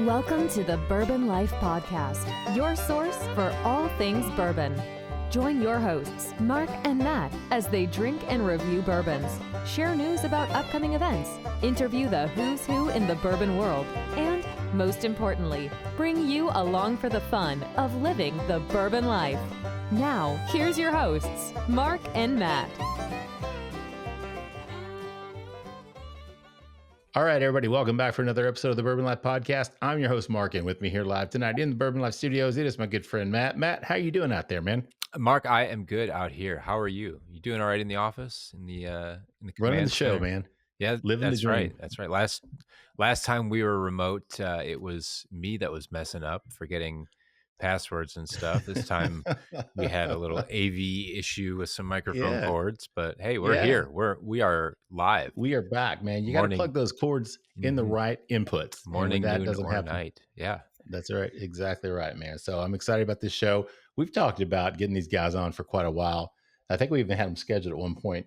Welcome to the Bourbon Life Podcast, your source for all things bourbon. Join your hosts, Mark and Matt, as they drink and review bourbons, share news about upcoming events, interview the who's who in the bourbon world, and, most importantly, bring you along for the fun of living the bourbon life. Now, here's your hosts, Mark and Matt. All right, everybody, welcome back for another episode of the Bourbon Life Podcast. I'm your host, Mark, and with me here live tonight in the Bourbon Life Studios, it is my good friend, Matt. Matt, how you doing out there, man? Mark, I am good out here. How are you? You doing all right in the office, in the running the show, center? man. Yeah, living that's the dream. right. That's right. Last time we were remote, it was me that was messing up, forgetting passwords and stuff. This time we had a little AV issue with some microphone cords, but hey, we're here. We are live. We are back, man. You got to plug those cords in the right inputs. Morning, that noon, doesn't or happen. night. Yeah, that's right. Exactly right, man. So I'm excited about this show. We've talked about getting these guys on for quite a while. I think we even had them scheduled at one point,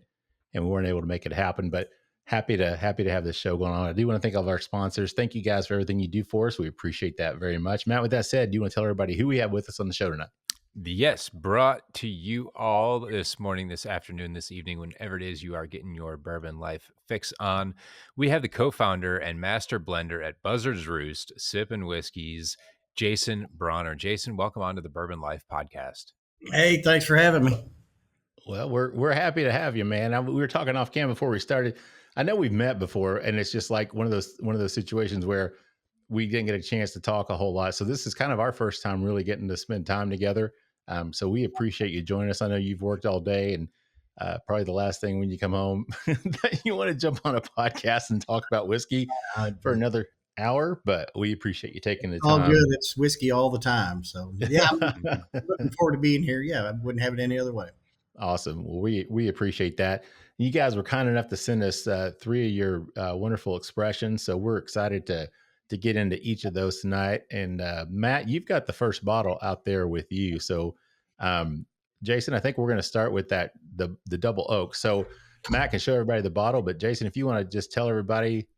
and we weren't able to make it happen. But happy to have this show going on. I do want to thank all of our sponsors. Thank you guys for everything you do for us. We appreciate that very much. Matt, with that said, do you want to tell everybody who we have with us on the show tonight? Yes, brought to you all this morning, this afternoon, this evening, whenever it is you are getting your Bourbon Life fix on. We have the co-founder and master blender at Buzzard's Roost Sippin Whiskeys, Jason Brauner. Jason, welcome on to the Bourbon Life Podcast. Hey, thanks for having me. Well, we're happy to have you, man. We were talking off cam before we started. I know we've met before, and it's just like one of those situations where we didn't get a chance to talk a whole lot. So this is kind of our first time really getting to spend time together. So we appreciate you joining us. I know you've worked all day, and probably the last thing when you come home that you want to jump on a podcast and talk about whiskey for another hour, but we appreciate you taking the time. All good. It's whiskey all the time. So yeah, I'm looking forward to being here. Yeah, I wouldn't have it any other way. Awesome. Well, we appreciate that. You guys were kind enough to send us three of your wonderful expressions. So we're excited to get into each of those tonight. And Matt, you've got the first bottle out there with you. So Jason, I think we're going to start with the Double Oak. So Matt can show everybody the bottle, but Jason, if you want to just tell everybody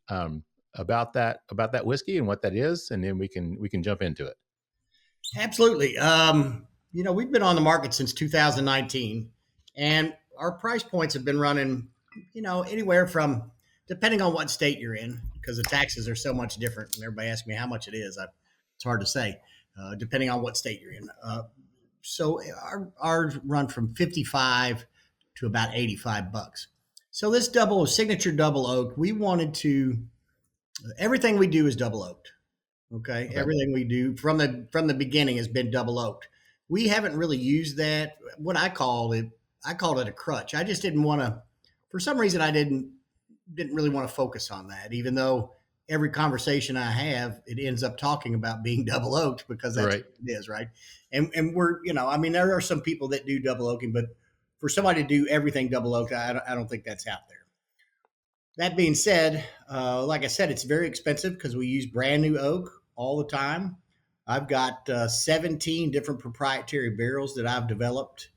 about that whiskey and what that is, and then we can jump into it. Absolutely. We've been on the market since 2019, and our price points have been running, anywhere from, depending on what state you're in, because the taxes are so much different. And everybody asks me how much it is. It's hard to say, depending on what state you're in. So ours run from 55 to about $85. So this signature Double Oak, we wanted to, everything we do is double oaked. Okay. Everything we do from the beginning has been double oaked. We haven't really used that. What I called it a crutch. I just didn't want to, for some reason, I didn't really want to focus on that, even though every conversation I have, it ends up talking about being double oaked because that's what it is. Right. And we're, there are some people that do double oaking, but for somebody to do everything double oaked, I don't think that's out there. That being said, like I said, it's very expensive because we use brand new oak all the time. I've got 17 different proprietary barrels that I've developed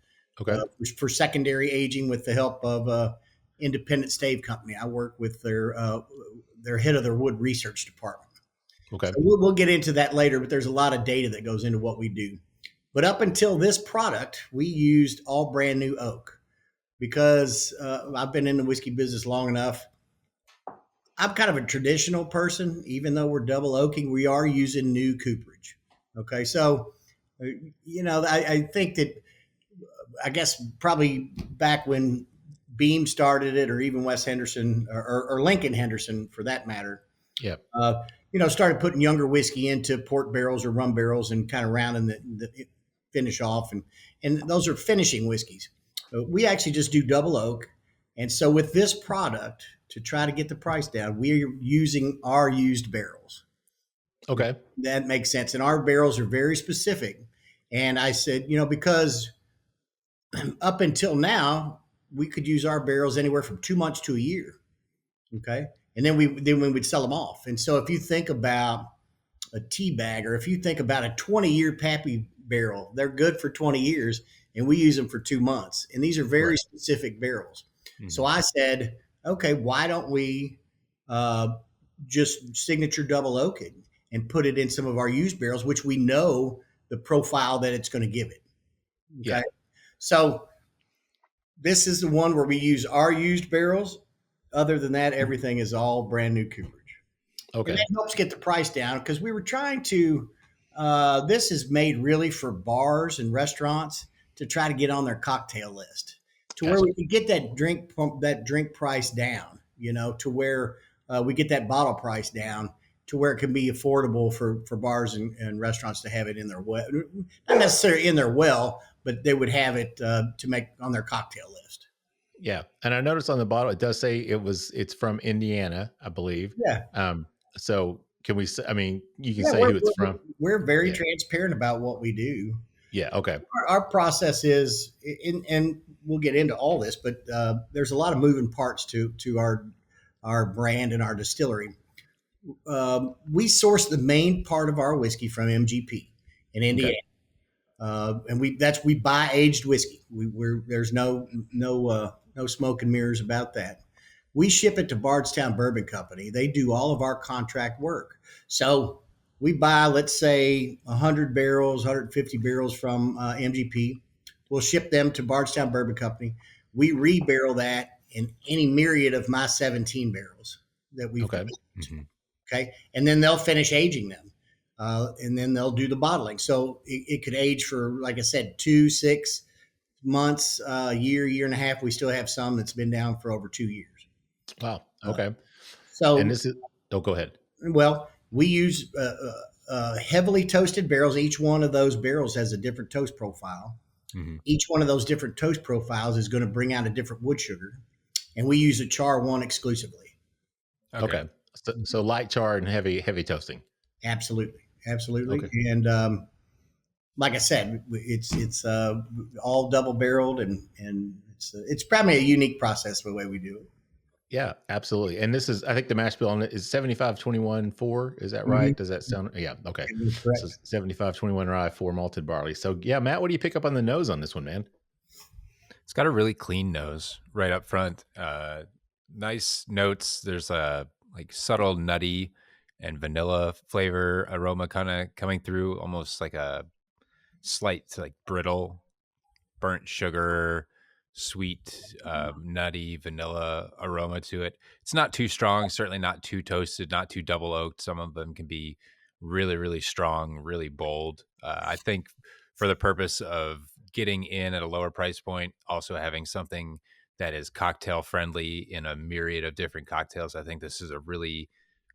for secondary aging with the help of independent stave company. I work with their head of their wood research department. Okay, so we'll get into that later, but there's a lot of data that goes into what we do. But up until this product, we used all brand new oak because I've been in the whiskey business long enough. I'm kind of a traditional person. Even though we're double oaking, we are using new cooperage. Okay, so, I think that, I guess probably back when Beam started it, or even Wes Henderson or Lincoln Henderson for that matter, started putting younger whiskey into port barrels or rum barrels and kind of rounding the finish off. And those are finishing whiskeys. We actually just do double oak. And so with this product, to try to get the price down, we're using our used barrels. Okay. That makes sense. And our barrels are very specific. And I said, because up until now, we could use our barrels anywhere from 2 months to a year. Okay. And then we would sell them off. And so if you think about a tea bag, or if you think about a 20-year Pappy barrel, they're good for 20 years and we use them for 2 months. And these are very specific barrels. Mm-hmm. So I said, okay, why don't we just signature double oak it? and put it in some of our used barrels, which we know the profile that it's going to give it. Okay. Yeah. So this is the one where we use our used barrels. Other than that, everything is all brand new cooperage. Okay. And that helps get the price down because we were trying to, this is made really for bars and restaurants to try to get on their cocktail list to where we can get that drink price down, to where we get that bottle price down to where it can be affordable for bars and restaurants to have it in their well, not necessarily in their well, but they would have it to make on their cocktail list. Yeah. And I noticed on the bottle, it does say it's from Indiana, I believe. Yeah. So can we say, you can say who it's from. We're very transparent about what we do. Yeah. Okay. Our process is, and we'll get into all this, but there's a lot of moving parts to our brand and our distillery. We source the main part of our whiskey from MGP in Indiana. Okay. And we buy aged whiskey. There's no smoke and mirrors about that. We ship it to Bardstown Bourbon Company. They do all of our contract work. So we buy, let's say, 100 barrels, 150 barrels from MGP. We'll ship them to Bardstown Bourbon Company. We rebarrel that in any myriad of my 17 barrels that we've got. Mm-hmm. Okay. And then they'll finish aging them. And then they'll do the bottling. So it could age for, like I said, 2, 6 months, year and a half. We still have some that's been down for over 2 years. Wow. Okay. And go ahead. Well, we use heavily toasted barrels. Each one of those barrels has a different toast profile. Mm-hmm. Each one of those different toast profiles is going to bring out a different wood sugar. And we use a char one exclusively. Okay. So light char and heavy toasting. Absolutely. Okay. And like I said, it's all double barreled and it's probably a unique process the way we do it. Yeah, absolutely. And this is, I think the mash bill on it is 75-21-4. Is that right? Mm-hmm. Does that sound? Yeah. Okay. So 75-21 rye, 4 malted barley. So yeah, Matt, what do you pick up on the nose on this one, man? It's got a really clean nose right up front. Nice notes. There's a subtle nutty and vanilla flavor aroma kind of coming through, almost like a slight brittle burnt sugar, sweet, nutty vanilla aroma to it. It's not too strong, certainly not too toasted, not too double oaked. Some of them can be really, really strong, really bold. I think for the purpose of getting in at a lower price point, also having something that is cocktail friendly in a myriad of different cocktails, I think this is a really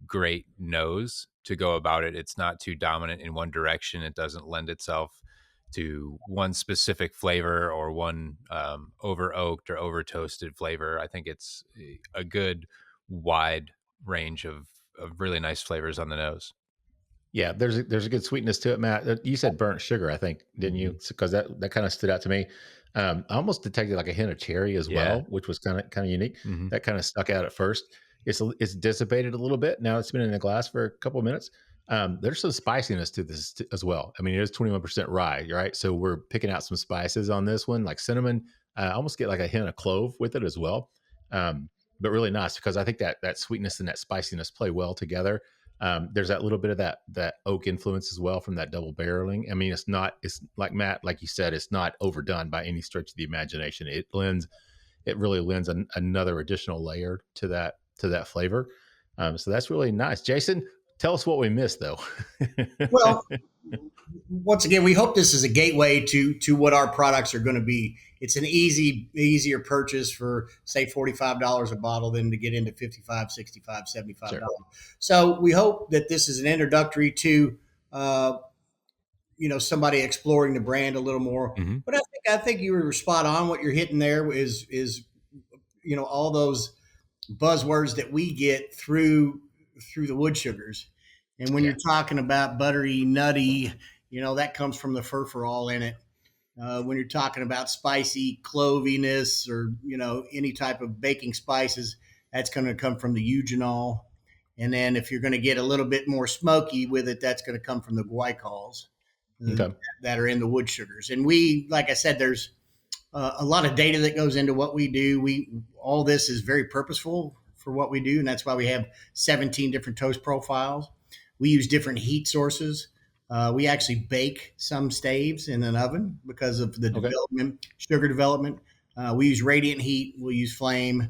great nose to go about it. It's not too dominant in one direction. It doesn't lend itself to one specific flavor or one over oaked or over toasted flavor. I think it's a good wide range of really nice flavors on the nose. Yeah, there's a good sweetness to it, Matt. You said burnt sugar, I think, didn't you? Because that kind of stood out to me. I almost detected like a hint of cherry as well, which was kind of unique. Mm-hmm. That kind of stuck out at first. It's dissipated a little bit. Now it's been in the glass for a couple of minutes. There's some spiciness to this as well. It is 21% rye, right? So we're picking out some spices on this one, like cinnamon. I almost get like a hint of clove with it as well. But really nice because I think that sweetness and that spiciness play well together. There's that little bit of that oak influence as well from that double barreling. It's like Matt, like you said, it's not overdone by any stretch of the imagination. It really lends another additional layer to that flavor. So that's really nice. Jason, tell us what we missed though. Well, once again, we hope this is a gateway to what our products are going to be. It's an easier purchase for say $45 a bottle than to get into $55, $65, $75. Sure. So we hope that this is an introductory to, somebody exploring the brand a little more. Mm-hmm. But I think you were spot on. What you're hitting there is all those buzzwords that we get through the wood sugars. And when you're talking about buttery, nutty, that comes from the furfural in it. When you're talking about spicy cloviness or, any type of baking spices, that's going to come from the eugenol. And then if you're going to get a little bit more smoky with it, that's going to come from the glycols that are in the wood sugars. And like I said, there's a lot of data that goes into what we do. All this is very purposeful for what we do. And that's why we have 17 different toast profiles. We use different heat sources. We actually bake some staves in an oven because of the development, sugar development. We use radiant heat. We'll use flame.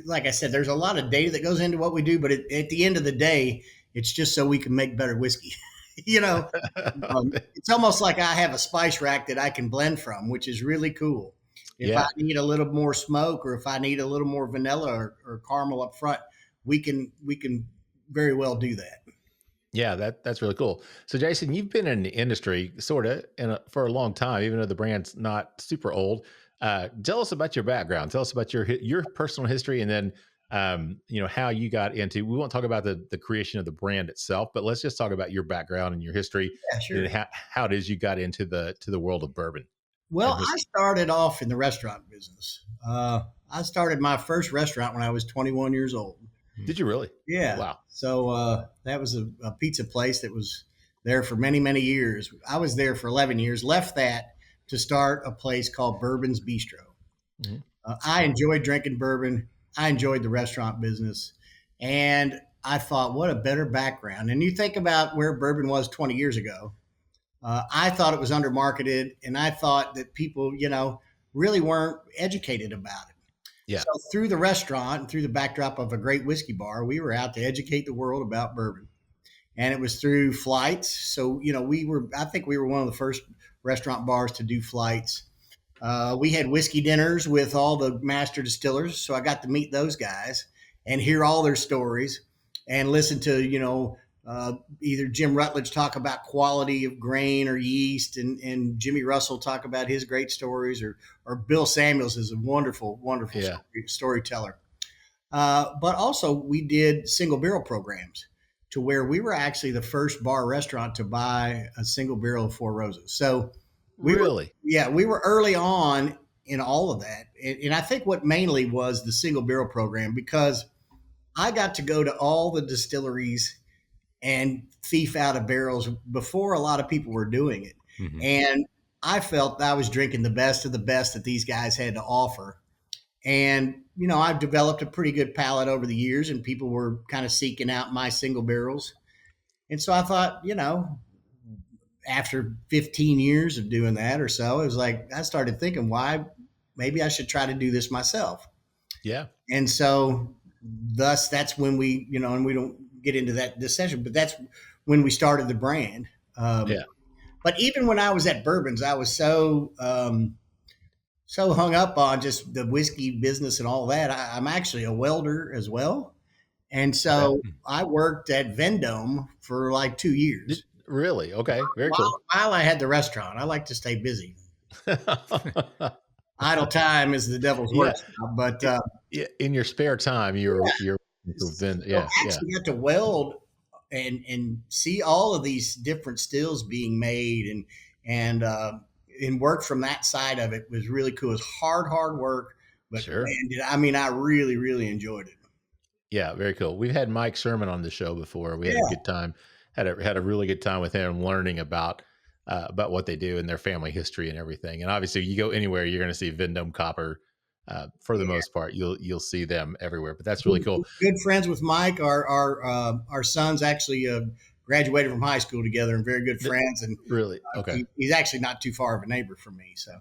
Like I said, there's a lot of data that goes into what we do, but at the end of the day, it's just so we can make better whiskey. It's almost like I have a spice rack that I can blend from, which is really cool. If I need a little more smoke, or if I need a little more vanilla or caramel up front, we can very well do that. Yeah, that's really cool. So Jason, you've been in the industry sort of for a long time, even though the brand's not super old. Tell us about your background. Tell us about your personal history, and then how you got into. We won't talk about the creation of the brand itself, but let's just talk about your background and your history. Yeah, sure. And how it is you got into the world of bourbon. Well, I started off in the restaurant business. I started my first restaurant when I was 21 years old. Did you really? Yeah. Wow. So that was a pizza place that was there for many, many years. I was there for 11 years, left that to start a place called Bourbon's Bistro. Mm-hmm. I enjoyed drinking bourbon. I enjoyed the restaurant business. And I thought, what a better background. And you think about where bourbon was 20 years ago. I thought it was undermarketed, and I thought that people, really weren't educated about it. Yeah. So through the restaurant and through the backdrop of a great whiskey bar, we were out to educate the world about bourbon. And it was through flights. So, I think we were one of the first restaurant bars to do flights. We had whiskey dinners with all the master distillers. So I got to meet those guys and hear all their stories and listen to, either Jim Rutledge talk about quality of grain or yeast, and Jimmy Russell talk about his great stories, or Bill Samuels is a wonderful, wonderful storyteller. But also we did single barrel programs to where we were actually the first bar restaurant to buy a single barrel of Four Roses. So we were early on in all of that. And I think what mainly was the single barrel program, because I got to go to all the distilleries and thief out of barrels before a lot of people were doing it. Mm-hmm. And I felt I was drinking the best of the best that these guys had to offer. And, I've developed a pretty good palate over the years, and people were kind of seeking out my single barrels. And so I thought, after 15 years of doing that or so, it was like, I started thinking, why, maybe I should try to do this myself. Yeah. And so thus that's when we, and we don't get into that this session, but that's when we started the brand. But even when I was at Bourbon's, I was so hung up on just the whiskey business and all that. I'm actually a welder as well. And so I worked at Vendome for like 2 years. Really? Okay. Very cool. While I had the restaurant, I like to stay busy. Idle time is the devil's work. But in your spare time, you're actually got to weld and see all of these different stills being made and work from that side of it was really cool. It was hard work, but sure. Man, I really, really enjoyed it. Yeah, very cool. We've had Mike Sherman on the show before. We had a good time. Had a really good time with him learning about what they do and their family history and everything. And obviously, you go anywhere, you're going to see Vendome Copper. For the most part, you'll see them everywhere. But that's really cool. Good friends with Mike. Our sons actually graduated from high school together, and very good friends. And really, okay, he's actually not too far of a neighbor from me. So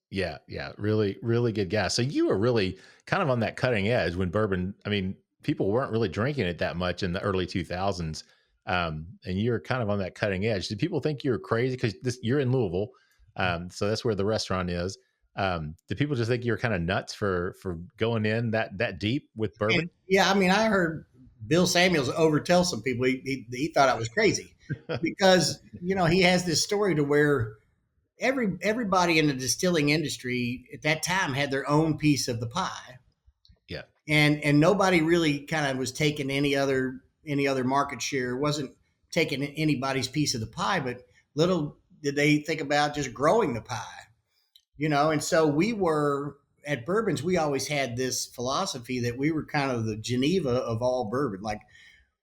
yeah, really, really good guy. So you were really kind of on that cutting edge when bourbon. I mean, people weren't really drinking it that much in the early 2000s. And you're kind of on that cutting edge. Did people think you're crazy because you're in Louisville? So that's where the restaurant is. Did people just think you were kind of nuts for going in that deep with bourbon? Yeah, I mean, I heard Bill Samuels overtell some people. He thought I was crazy because he has this story to where everybody in the distilling industry at that time had their own piece of the pie. Yeah, and nobody really kind of was taking any other market share. Wasn't taking anybody's piece of the pie, but little did they think about just growing the pie. And so we were at Bourbon's, we always had this philosophy that we were kind of the Geneva of all bourbon. Like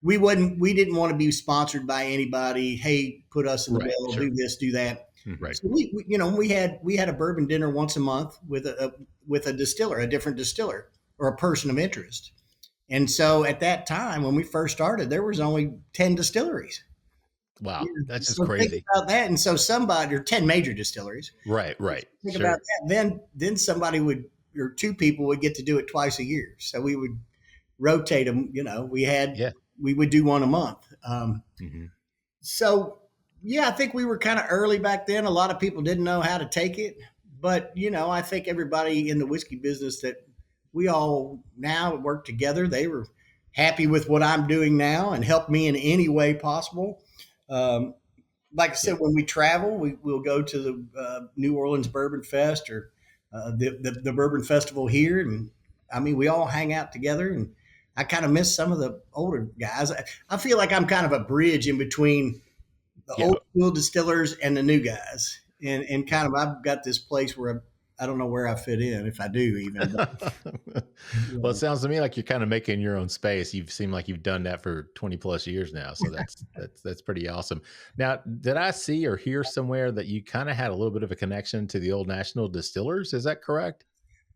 we didn't want to be sponsored by anybody. Hey, put us in the bill, sure. Do this, do that. Right. So we had a bourbon dinner once a month with a distiller, a different distiller or a person of interest. And so at that time, when we first started, there was only 10 distilleries. Wow, that's just So think crazy. about that. And so somebody, or 10 major distilleries. Right. Think Sure. about that. Then somebody would, or two people would get to do it twice a year. So we would rotate them. Yeah. We would do one a month. Mhm. So yeah, I think we were kind of early back then. A lot of people didn't know how to take it, but I think everybody in the whiskey business that we all now work together, they were happy with what I'm doing now and help me in any way possible. Um, like I Yeah. said, when we travel, we'll go to the New Orleans Bourbon Fest or the Bourbon Festival here, and I mean, we all hang out together. And I kind of miss some of the older guys. I feel like I'm kind of a bridge in between the Yeah. old school distillers and the new guys, and kind of I've got this place where I don't know where I fit in, if I do even. But, Well, it sounds to me like you're kind of making your own space. You've seemed like you've done that for 20 plus years now. So that's pretty awesome. Now, did I see or hear somewhere that you kind of had a little bit of a connection to the old national distillers? Is that correct?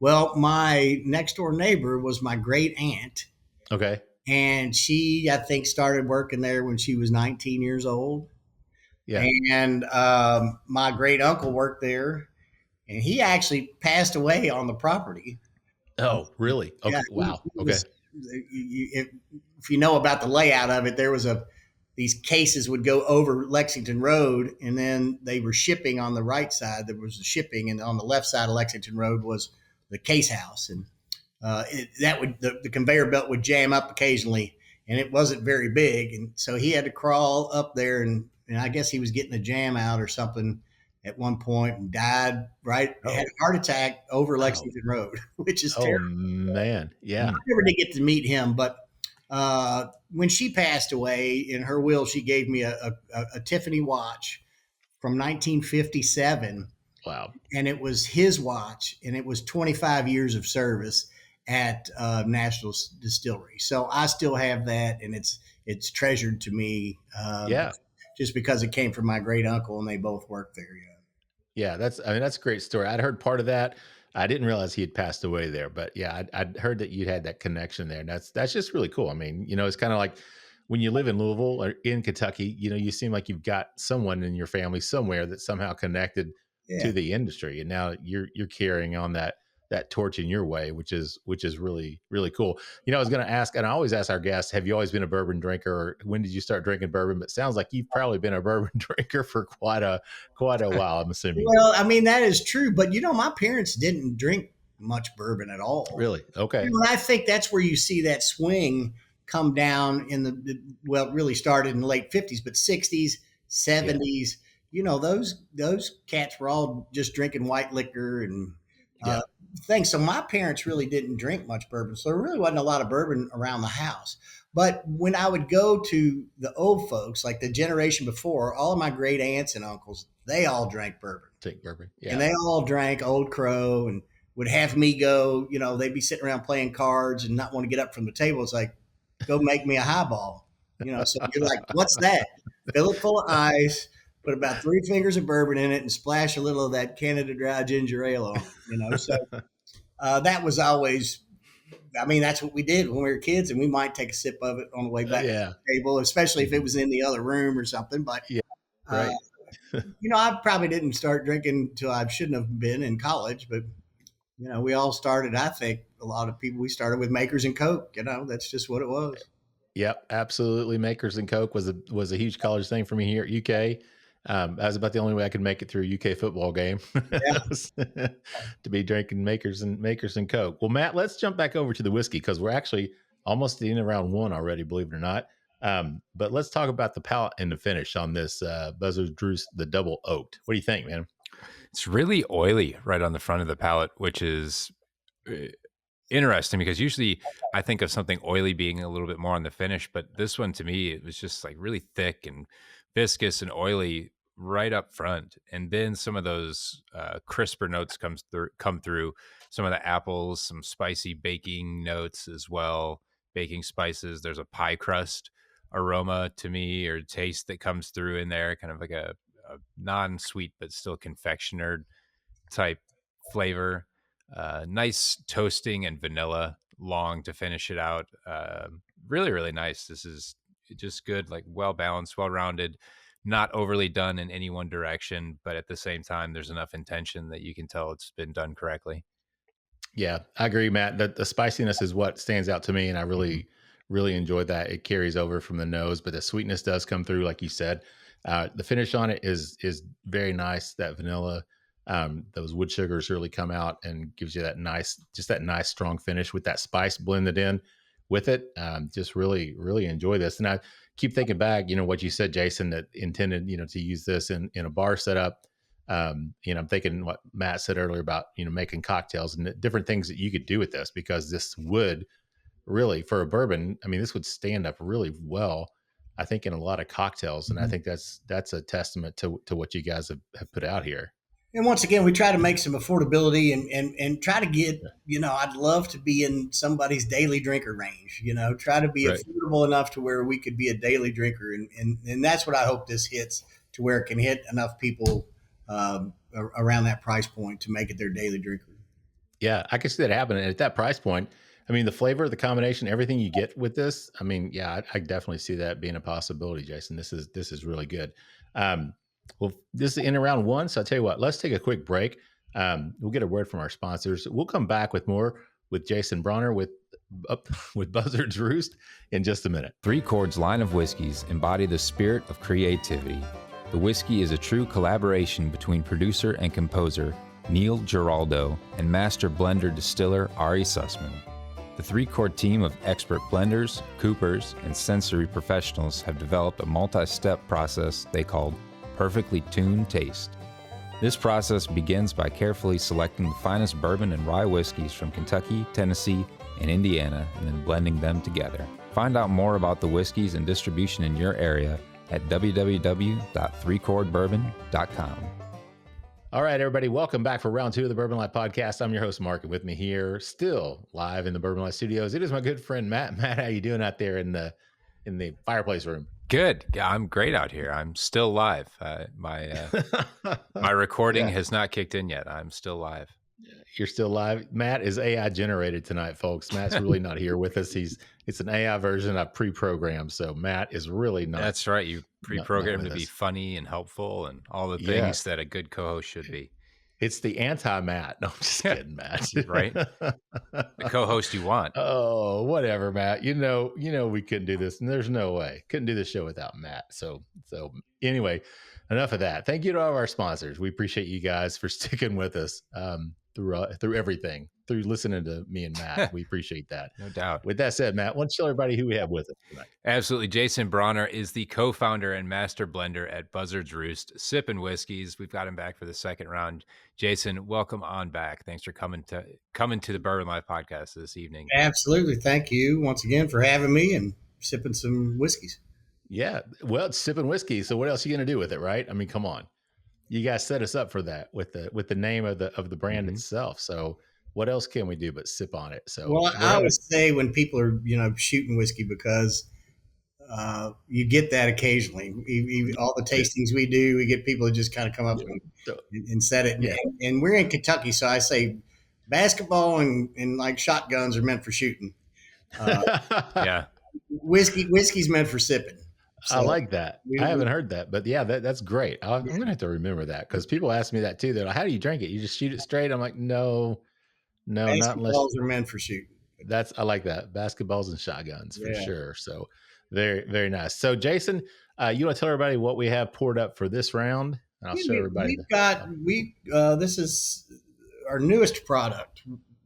well, my next door neighbor was my great aunt, Okay. and she I think started working there when she was 19 years old. Yeah. And my great uncle worked there, and he actually passed away on the property. Oh, really? Okay. Yeah, Wow. he Okay. was, if you know about the layout of it, there was these cases would go over Lexington Road, and then they were shipping on the right side. There was the shipping, and on the left side of Lexington Road was the case house, and the conveyor belt would jam up occasionally, and it wasn't very big, and so he had to crawl up there, and I guess he was getting a jam out or something at one point and died. Right, had a heart attack over Lexington Road, which is terrible. Man, yeah. I never did get to meet him, but when she passed away, in her will, she gave me a Tiffany watch from 1957. Wow. And it was his watch, and it was 25 years of service at National Distillery. So I still have that, and it's treasured to me. Yeah. Just because it came from my great uncle, and they both worked there. Yeah, that's a great story. I'd heard part of that. I didn't realize he had passed away there, but yeah, I'd heard that you had that connection there. And that's just really cool. I mean, it's kind of like when you live in Louisville or in Kentucky, you seem like you've got someone in your family somewhere that somehow connected to the industry. And now you're carrying on that torch in your way, which is really, really cool. I was going to ask, and I always ask our guests, have you always been a bourbon drinker, or when did you start drinking bourbon? But it sounds like you've probably been a bourbon drinker for quite a while, I'm assuming. Well, I mean, that is true, but my parents didn't drink much bourbon at all. Really? Okay. And I think that's where you see that swing come down in it really started in the late 50s, but 60s, 70s, those cats were all just drinking white liquor and things. So my parents really didn't drink much bourbon. So there really wasn't a lot of bourbon around the house. But when I would go to the old folks, like the generation before, all of my great aunts and uncles, they all drank bourbon. Take bourbon. Yeah. And they all drank Old Crow and would have me go, they'd be sitting around playing cards and not want to get up from the table. It's like, go make me a highball. So you're like, what's that? Fill it full of ice, put about 3 fingers of bourbon in it, and splash a little of that Canada Dry ginger ale on it. So that was always, that's what we did when we were kids, and we might take a sip of it on the way back to the table, especially if it was in the other room or something. But right. I probably didn't start drinking until I shouldn't have been in college, but we all started. I think a lot of people, we started with Makers and Coke. That's just what it was. Yep, absolutely. Makers and Coke was a huge college thing for me here at UK. That was about the only way I could make it through a UK football game to be drinking Makers and Coke. Well, Matt, let's jump back over to the whiskey, because we're actually almost in round 1 already, believe it or not. But let's talk about the palate and the finish on this Buzzard Roost, the Double Oaked. What do you think, man? It's really oily right on the front of the palate, which is interesting, because usually I think of something oily being a little bit more on the finish, but this one, to me, it was just like really thick and viscous and oily right up front, and then some of those crisper notes come through. Some of the apples, some spicy baking notes as well, baking spices. There's a pie crust aroma to me, or taste, that comes through in there, kind of like a non-sweet but still confectioner type flavor. Nice toasting and vanilla long to finish it out. Really, really nice. This is just good, like well balanced, well rounded, not overly done in any one direction, but at the same time, there's enough intention that you can tell it's been done correctly. Yeah, I agree, Matt. The spiciness is what stands out to me, and I really, really enjoyed that. It carries over from the nose, but the sweetness does come through, like you said. The finish on it is very nice. That vanilla, those wood sugars really come out and gives you that nice strong finish with that spice blended in with it. Just really, really enjoy this. And I keep thinking back, what you said, Jason, that intended, to use this in a bar setup. I'm thinking what Matt said earlier about, making cocktails and different things that you could do with this, because this would really, for a bourbon, I mean, this would stand up really well, I think, in a lot of cocktails. And I think that's a testament to what you guys have put out here. And once again, we try to make some affordability and try to get, I'd love to be in somebody's daily drinker range, try to be affordable enough to where we could be a daily drinker. And that's what I hope this hits, to where it can hit enough people around that price point to make it their daily drinker. Yeah, I can see that happening. And at that price point, I mean, the flavor, the combination, everything you get with this, I mean, yeah, I definitely see that being a possibility, Jason. This is really good. Well, this is in round one. So I'll tell you what, let's take a quick break. We'll get a word from our sponsors. We'll come back with more with Jason Brauner with Buzzard's Roost in just a minute. Three Chords line of whiskeys embody the spirit of creativity. The whiskey is a true collaboration between producer and composer Neil Giraldo and master blender distiller Ari Sussman. The Three Chord team of expert blenders, coopers, and sensory professionals have developed a multi-step process they call Perfectly Tuned Taste. This process begins by carefully selecting the finest bourbon and rye whiskeys from Kentucky, Tennessee, and Indiana, and then blending them together. Find out more about the whiskeys and distribution in your area at www.threechordbourbon.com. All right, everybody, welcome back for round two of the Bourbon Life Podcast. I'm your host, Mark, and with me here, still live in the Bourbon Life studios, it is my good friend, Matt. Matt, how you doing out there in the fireplace room? Good. Yeah, I'm great out here. I'm still live. My recording has not kicked in yet. I'm still live. You're still live. Matt is AI generated tonight, folks. Matt's really not here with us. It's an AI version I've pre-programmed. So Matt is really not. That's right. You pre-programmed to be funny and helpful and all the things that a good co-host should be. It's the anti-Matt. No, I'm just kidding, Matt. Right? The co-host you want. Oh, whatever, Matt. We couldn't do this. And there's no way. Couldn't do this show without Matt. So anyway, enough of that. Thank you to all of our sponsors. We appreciate you guys for sticking with us through everything, through listening to me and Matt. We appreciate that. No doubt. With that said, Matt, why don't you tell everybody who we have with us tonight? Absolutely. Jason Brauner is the co-founder and master blender at Buzzard's Roost Sippin Whiskeys. We've got him back for the second round. Jason, welcome on back. Thanks for coming to the Bourbon Life Podcast this evening. Absolutely. Thank you once again for having me and sipping some whiskeys. Yeah. Well, it's sipping whiskey. So what else are you going to do with it, right? I mean, come on. You guys set us up for that with the name of the brand itself. So what else can we do but sip on it? So well, I would say when people are shooting whiskey, because you get that occasionally. All the tastings we do, we get people to just kind of come up and set it. Yeah. And we're in Kentucky, so I say basketball and like shotguns are meant for shooting. Yeah, whiskey's meant for sipping. So I like that. I haven't heard that, but yeah, that's great. I'm going to have to remember that, because people ask me that too. They're like, how do you drink it? You just shoot it straight? I'm like, no, not unless. Basketballs are meant for shooting. I like that. Basketballs and shotguns for sure. So very, very nice. So Jason, you want to tell everybody what we have poured up for this round? And I'll show everybody. This is our newest product,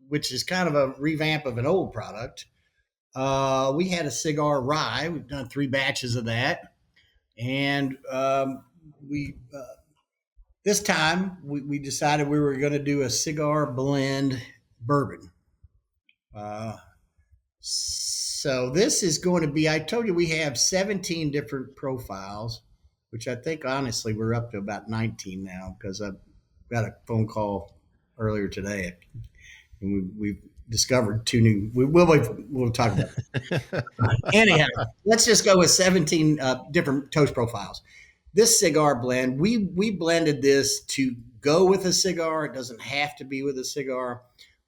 which is kind of a revamp of an old product. We had a Cigar rye. We've done 3 batches of that. And this time we decided we were going to do a Cigar blend bourbon. So this is going to be, I told you we have 17 different profiles, which I think honestly we're up to about 19 now, because I got a phone call earlier today and we've discovered 2 new. We'll talk about it. Anyhow, let's just go with 17 different toast profiles. This cigar blend, we blended this to go with a cigar. It doesn't have to be with a cigar,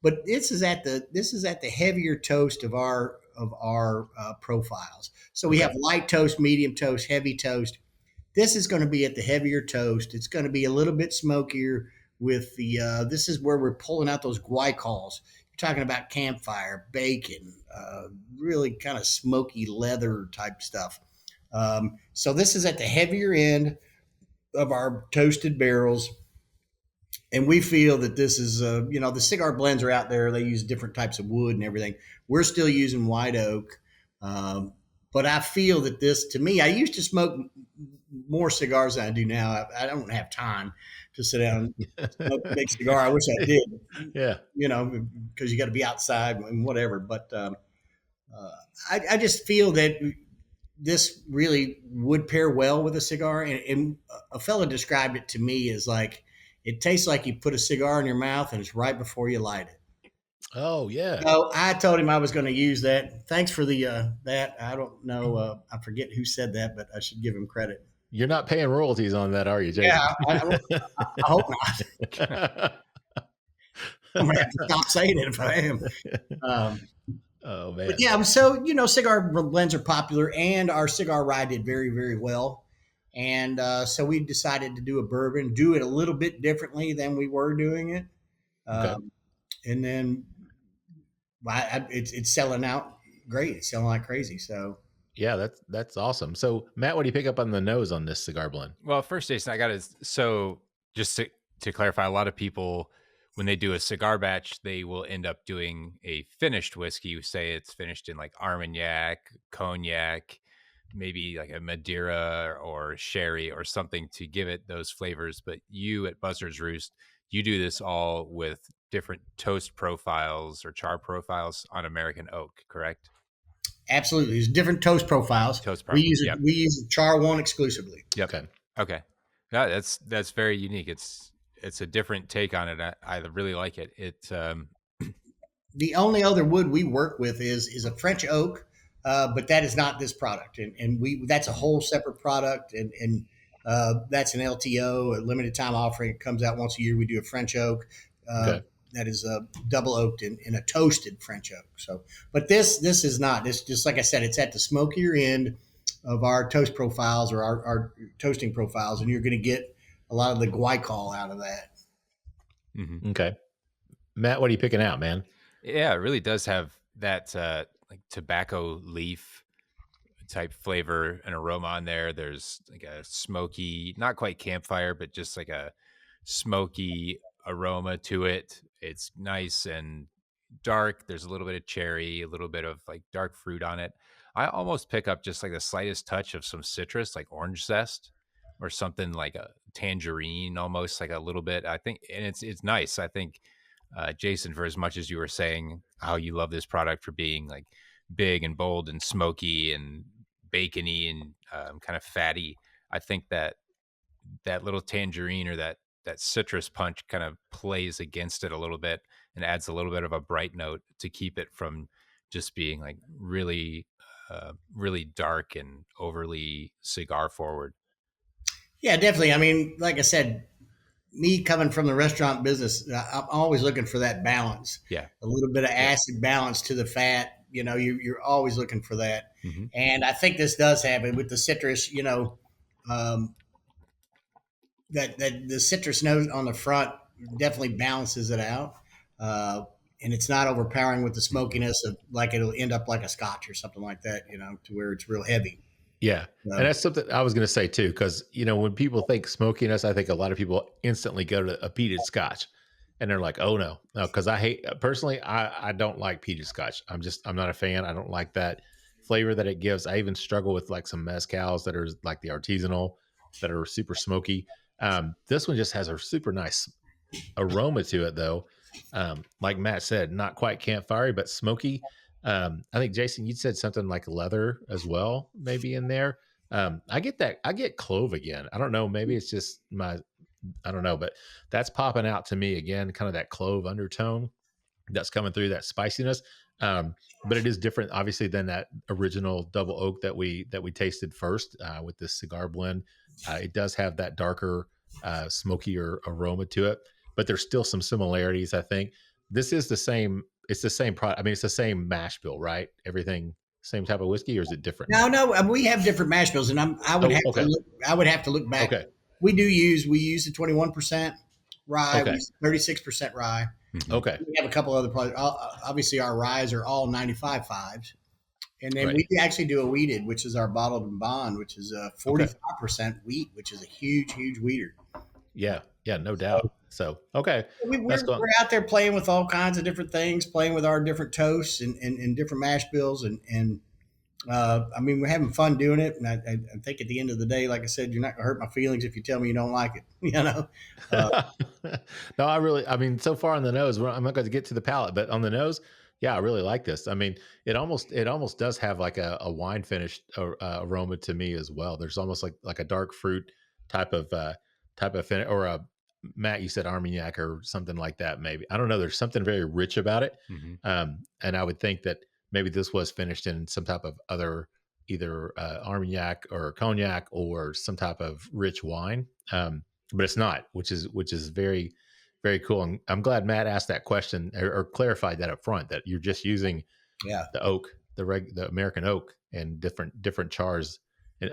but this is at the heavier toast of our profiles. So we have light toast, medium toast, heavy toast. This is going to be at the heavier toast. It's going to be a little bit smokier with the. This is where we're pulling out those glycols. You're talking about campfire, bacon, really kind of smoky leather type stuff. So this is at the heavier end of our toasted barrels. And we feel that this is, the cigar blends are out there. They use different types of wood and everything. We're still using white oak. But I feel that this, to me, I used to smoke more cigars than I do now. I don't have time to sit down and smoke a big cigar. I wish I did. Yeah. Because you got to be outside and whatever. But I just feel that this really would pair well with a cigar. And a fella described it to me as like, it tastes like you put a cigar in your mouth and it's right before you light it. Oh, yeah. So I told him I was going to use that. Thanks for that. I don't know. I forget who said that, but I should give him credit. You're not paying royalties on that, are you, Jason? Yeah, I hope not. I'm going to have to stop saying it if I am. Oh, man. But yeah, so, cigar blends are popular, and our cigar rye did very, very well. And so we decided to do a bourbon, do it a little bit differently than we were doing it. And then it's selling out great. It's selling like crazy. So yeah, that's awesome. So Matt, what do you pick up on the nose on this cigar blend? Well, first, Jason, I got to, so just to clarify, a lot of people, when they do a cigar batch, they will end up doing a finished whiskey. Say it's finished in like Armagnac, Cognac, maybe like a Madeira or sherry or something to give it those flavors. But you at Buzzard's Roost, you do this all with different toast profiles or char profiles on American oak, correct? Absolutely. There's different toast profiles. We use char one exclusively. Yep. Okay. Yeah, that's very unique. It's a different take on it. I really like it. The only other wood we work with is a French oak. But that is not this product, and that's a whole separate product, and that's an LTO, a limited time offering. It comes out once a year. We do a French oak that is double oaked in a toasted French oak. So, but this is not. This, just like I said, it's at the smokier end of our toast profiles or our toasting profiles, and you're going to get a lot of the glycol out of that. Mm-hmm. Okay, Matt, what are you picking out, man? Yeah, it really does have that like tobacco leaf type flavor and aroma on there. There's like a smoky, not quite campfire, but just like a smoky aroma to it. It's nice and dark. There's a little bit of cherry, a little bit of like dark fruit on it. I almost pick up just like the slightest touch of some citrus, like orange zest or something like a tangerine, almost like a little bit. I think, and it's nice. I think, Jason, for as much as you were saying how you love this product for being like big and bold and smoky and bacony and kind of fatty, I think that little tangerine or that citrus punch kind of plays against it a little bit and adds a little bit of a bright note to keep it from just being like really, really dark and overly cigar forward. Yeah, definitely. I mean, like I said, me coming from the restaurant business, I'm always looking for that balance. Yeah. A little bit of acid balance to the fat. You're always looking for that. Mm-hmm. And I think this does have it with the citrus, that the citrus note on the front definitely balances it out. And it's not overpowering with the smokiness of like it'll end up like a scotch or something like that, to where it's real heavy. Yeah. And that's something I was going to say too, because, when people think smokiness, I think a lot of people instantly go to a peated scotch and they're like, oh no, because personally, I don't like peated scotch. I'm not a fan. I don't like that flavor that it gives. I even struggle with like some mezcals that are like the artisanal that are super smoky. This one just has a super nice aroma to it though. Like Matt said, not quite campfire, but smoky. I think Jason, you said something like leather as well, maybe in there. I get clove again. I don't know. Maybe it's just I don't know, but that's popping out to me again, kind of that clove undertone that's coming through, that spiciness. But it is different, obviously, than that original double oak that we tasted first with this cigar blend. It does have that darker, smokier aroma to it, but there's still some similarities, I think. this is the same. It's the same product. I mean, it's the same mash bill, right? Everything same type of whiskey, or is it different? No. We have different mash bills, and I would have to look back. Okay. We use the 21% rye. Okay. We use 36% rye. Okay. We have a couple other products. Obviously, our ryes are all 95.5s. And then Right. we actually do a wheated, which is our bottled and bond, which is a 45% wheat, which is a huge, huge wheater. Yeah. Yeah. No doubt. So, okay. We're out there playing with all kinds of different things, playing with our different toasts and different mash bills. And I mean, we're having fun doing it. And I think at the end of the day, like I said, you're not going to hurt my feelings if you tell me you don't like it, you know? No, I mean, so far on the nose, I'm not going to get to the palate, but on the nose, yeah, I really like this. I mean, it almost does have like a wine finished aroma to me as well. There's almost like a dark fruit type of finish, or a Matt, you said Armagnac or something like that. Maybe, I don't know. There's something very rich about it. And I would think that maybe this was finished in some type of other, either Armagnac or cognac or some type of rich wine. But it's not, which is very, very cool. And I'm glad Matt asked that question or clarified that up front, that you're just using the oak, the American oak, and different chars,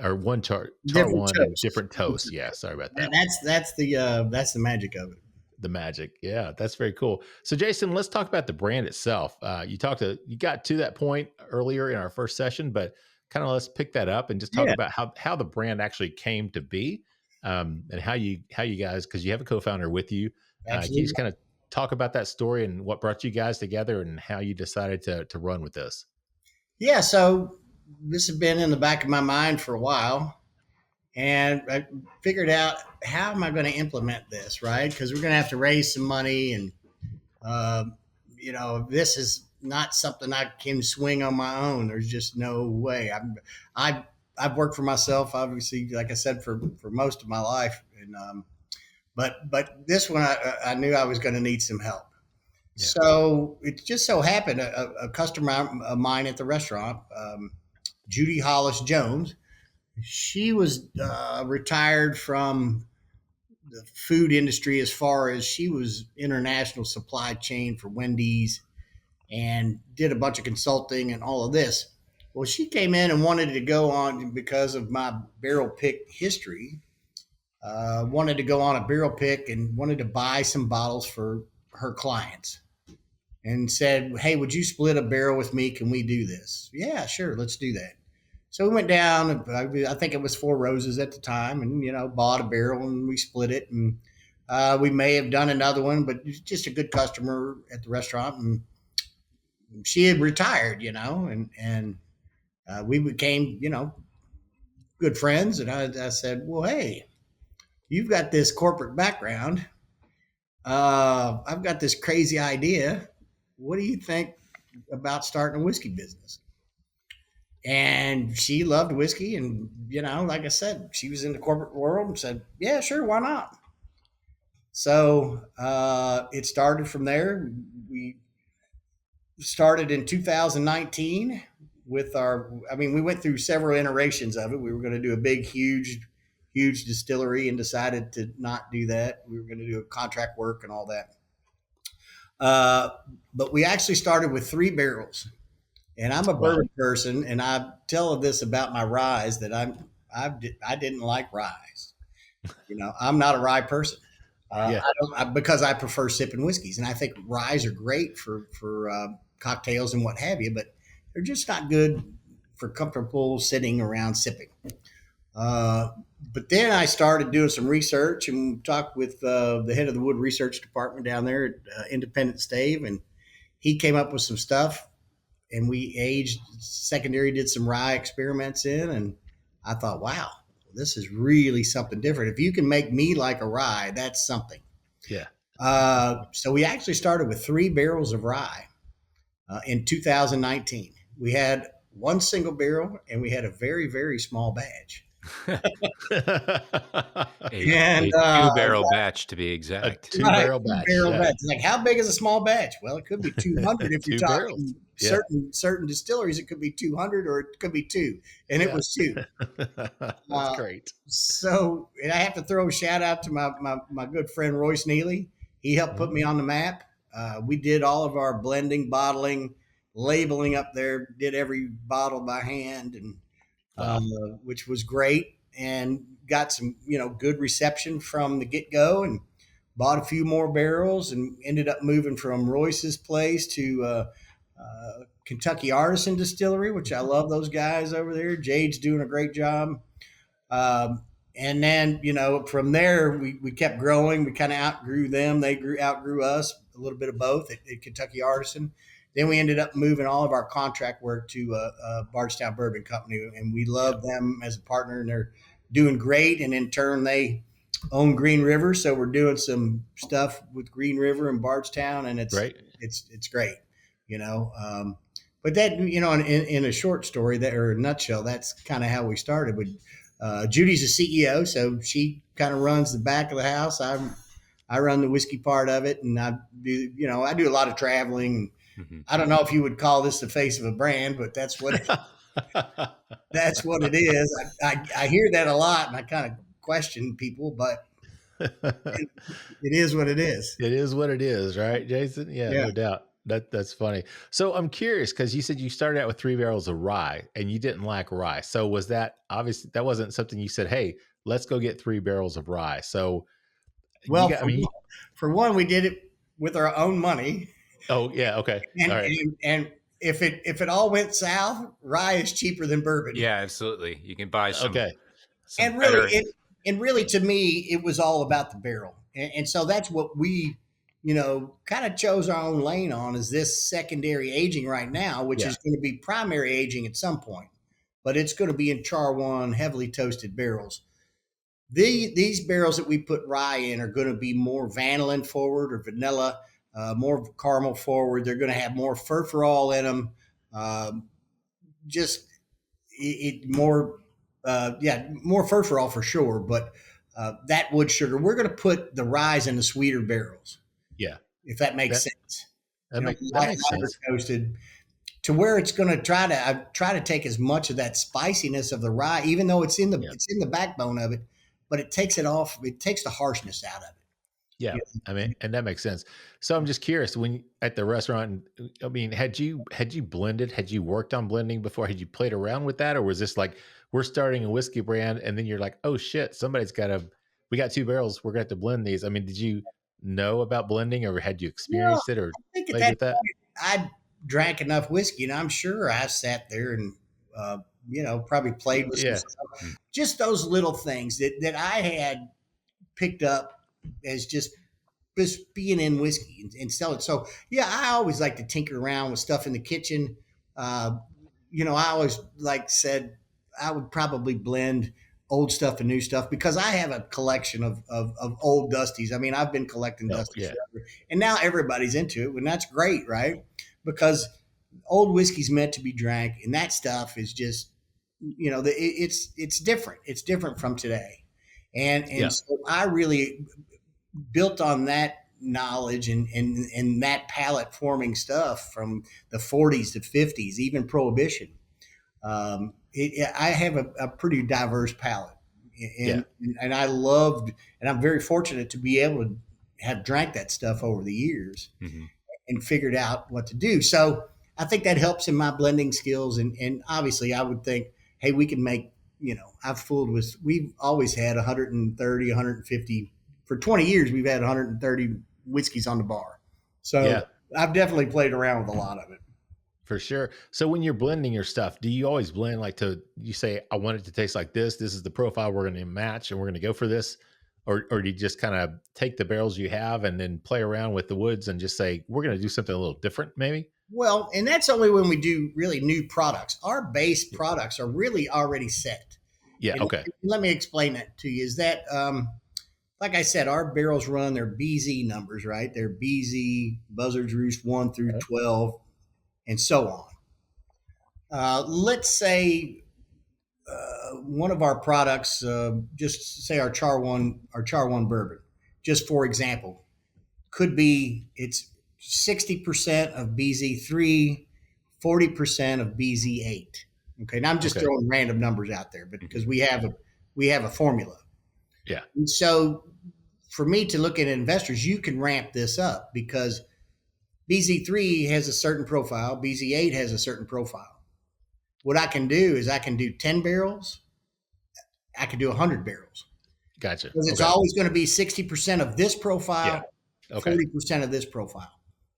or one char one and different toasts. Yeah, sorry about that. That's the magic of it. The magic. Yeah, that's very cool. So Jason, let's talk about the brand itself. You got to that point earlier in our first session, but kind of let's pick that up and just talk about how the brand actually came to be, and how you guys, because you have a co-founder with you. Can you just kind of talk about that story and what brought you guys together and how you decided to run with this? Yeah, so this has been in the back of my mind for a while, and I figured out, how am I going to implement this, right? Because we're going to have to raise some money, and this is not something I can swing on my own. There's just no way. I've worked for myself, obviously, like I said, for most of my life, and but this one I knew I was going to need some help. Yeah. So it just so happened a customer of mine at the restaurant, Judy Hollis Jones, she was retired from the food industry, as far as she was international supply chain for Wendy's and did a bunch of consulting and all of this. Well, she came in and wanted to go on, because of my barrel pick history, wanted to go on a barrel pick and wanted to buy some bottles for her clients, and said, "Hey, would you split a barrel with me? Can we do this?" Yeah, sure. Let's do that. So we went down, I think it was Four Roses at the time, and, bought a barrel and we split it. And we may have done another one, but just a good customer at the restaurant. And she had retired, and we became, good friends. And I said, "Well, hey, you've got this corporate background. I've got this crazy idea. What do you think about starting a whiskey business?" And she loved whiskey. And, like I said, she was in the corporate world, and said, "Yeah, sure. Why not?" So it started from there. We started in 2019 with we went through several iterations of it. We were going to do a big, huge distillery, and decided to not do that. We were going to do contract work and all that. But we actually started with 3 barrels. And I'm a bourbon person, and I tell this about my ryes, that I didn't like ryes. I'm not a rye person. Because I prefer sipping whiskeys, and I think ryes are great for cocktails and what have you, but they're just not good for comfortable sitting around sipping. But then I started doing some research and talked with the head of the wood research department down there at Independent Stave, and he came up with some stuff. And we aged secondary, did some rye experiments in, and I thought, wow, this is really something different. If you can make me like a rye, that's something. Yeah. So we actually started with 3 barrels of rye in 2019. We had 1 single barrel, and we had a very, very small batch. a 2-barrel batch, to be exact. A 2-barrel batch. Batch. Like, how big is a small batch? Well, it could be 200 if you're talking certain distilleries. It could be 200, or it could be 2, and it was 2. That's great. So, and I have to throw a shout out to my good friend Royce Neely. He helped put me on the map. We did all of our blending, bottling, labeling up there, did every bottle by hand, and which was great, and got some, good reception from the get go, and bought a few more barrels, and ended up moving from Royce's place to Kentucky Artisan Distillery, which I love those guys over there. Jade's doing a great job. And then, from there, we kept growing. We kind of outgrew them. They outgrew us, a little bit of both at Kentucky Artisan. Then we ended up moving all of our contract work to Bardstown Bourbon Company, and we love them as a partner, and they're doing great. And in turn, they own Green River, so we're doing some stuff with Green River and Bardstown, and it's great. It's great, But that, in a short story, or a nutshell, that's kind of how we started. With Judy's a CEO, so she kind of runs the back of the house. I run the whiskey part of it, and I do a lot of traveling. Mm-hmm. I don't know if you would call this the face of a brand, but that's what that's what it is. I hear that a lot, and I kind of question people, but it is what it is. It is what it is, right, Jason? Yeah. No doubt. That's funny. So I'm curious, because you said you started out with 3 barrels of rye, and you didn't like rye. So was that obviously that wasn't something you said, "Hey, let's go get 3 barrels of rye"? So, well, for one, we did it with our own money. Oh yeah, okay. And, all right. and if it all went south, rye is cheaper than bourbon. Yeah, absolutely. You can buy some. Okay. Some and really, to me, it was all about the barrel, and so that's what we, kind of chose our own lane on, is this secondary aging right now, which is going to be primary aging at some point, but it's going to be in char 1, heavily toasted barrels. These barrels that we put rye in are going to be more vanillin forward, or vanilla, more caramel forward. They're going to have more furfural in them. More furfural for sure. But that wood sugar, we're going to put the rye in the sweeter barrels. Yeah, if that makes sense. That makes sense. Toasted to where it's going to try to take as much of that spiciness of the rye, even though it's in the backbone of it, but it takes it off. It takes the harshness out of it. Yeah. And that makes sense. So I'm just curious, when at the restaurant, had you blended, had you worked on blending before? Had you played around with that? Or was this like, we're starting a whiskey brand, and then you're like, oh shit, we got 2 barrels, we're going to have to blend these. Did you know about blending, or had you experienced it, or I think at that point, I drank enough whiskey, and I'm sure I sat there and, probably played with some stuff. Just those little things that I had picked up as just being in whiskey and selling. So I always like to tinker around with stuff in the kitchen. I always said I would probably blend old stuff and new stuff, because I have a collection of old dusties. I've been collecting dusties forever, and now everybody's into it, and that's great, right? Because old whiskey's meant to be drank, and that stuff is just, it's different. It's different from today. And so I really built on that knowledge and that palate forming stuff from the 40s to 50s, even Prohibition. I have a pretty diverse palate, and I loved, and I'm very fortunate to be able to have drank that stuff over the years and figured out what to do. So I think that helps in my blending skills. And obviously I would think, hey, we can make, we've always had 130, 150, for 20 years, we've had 130 whiskeys on the bar. So I've definitely played around with a lot of it. For sure. So when you're blending your stuff, do you always blend you say, I want it to taste like this. This is the profile we're going to match, and we're going to go for this. Or do you just kind of take the barrels you have and then play around with the woods and just say, we're going to do something a little different maybe? Well, and that's only when we do really new products. Our base products are really already set. Yeah. And okay. Let me explain that to you. Is that, like I said, our barrels run their BZ numbers, right? They're BZ, Buzzard's Roost 1 through 12, and so on. Let's say one of our products, just say our char 1 bourbon, just for example, could be it's 60% of BZ3, 40% of BZ8. Okay, and I'm just throwing random numbers out there, but because we have a formula. Yeah. And so for me to look at investors, you can ramp this up, because BZ3 has a certain profile. BZ8 has a certain profile. What I can do is I can do 10 barrels. I can do 100 barrels. Gotcha. Because it's always going to be 60% of this profile, 40% of this profile.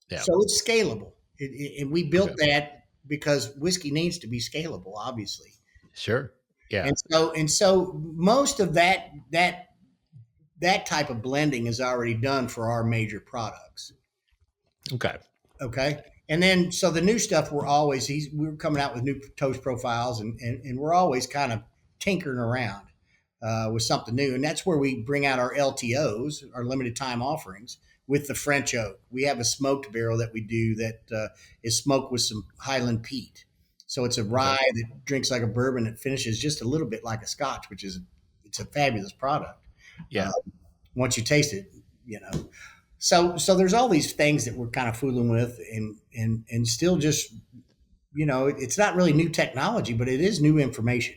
Yeah. So it's scalable. And we built that because whiskey needs to be scalable, obviously. Sure. Yeah. And so most of that type of blending is already done for our major products. Okay. And then, so the new stuff, we're coming out with new toast profiles and we're always kind of tinkering around with something new. And that's where we bring out our LTOs, our limited time offerings, with the French oak. We have a smoked barrel that we do that is smoked with some Highland peat. So it's a rye that drinks like a bourbon. It finishes just a little bit like a Scotch, it's a fabulous product. Yeah. Once you taste it, So there's all these things that we're kind of fooling with and still just, it's not really new technology, but it is new information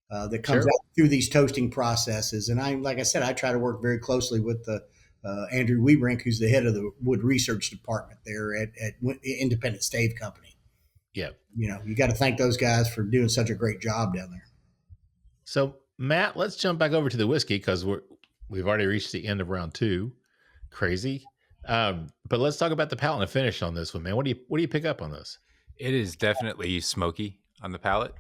that comes out through these toasting processes. And like I said, I try to work very closely with Andrew Webrink, who's the head of the wood research department there at Independent Stave Company. Yeah. You got to thank those guys for doing such a great job down there. So Matt, let's jump back over to the whiskey because we've already reached the end of round 2. Crazy. But let's talk about the palate and the finish on this one, man. What do you pick up on this? It is definitely smoky on the palate.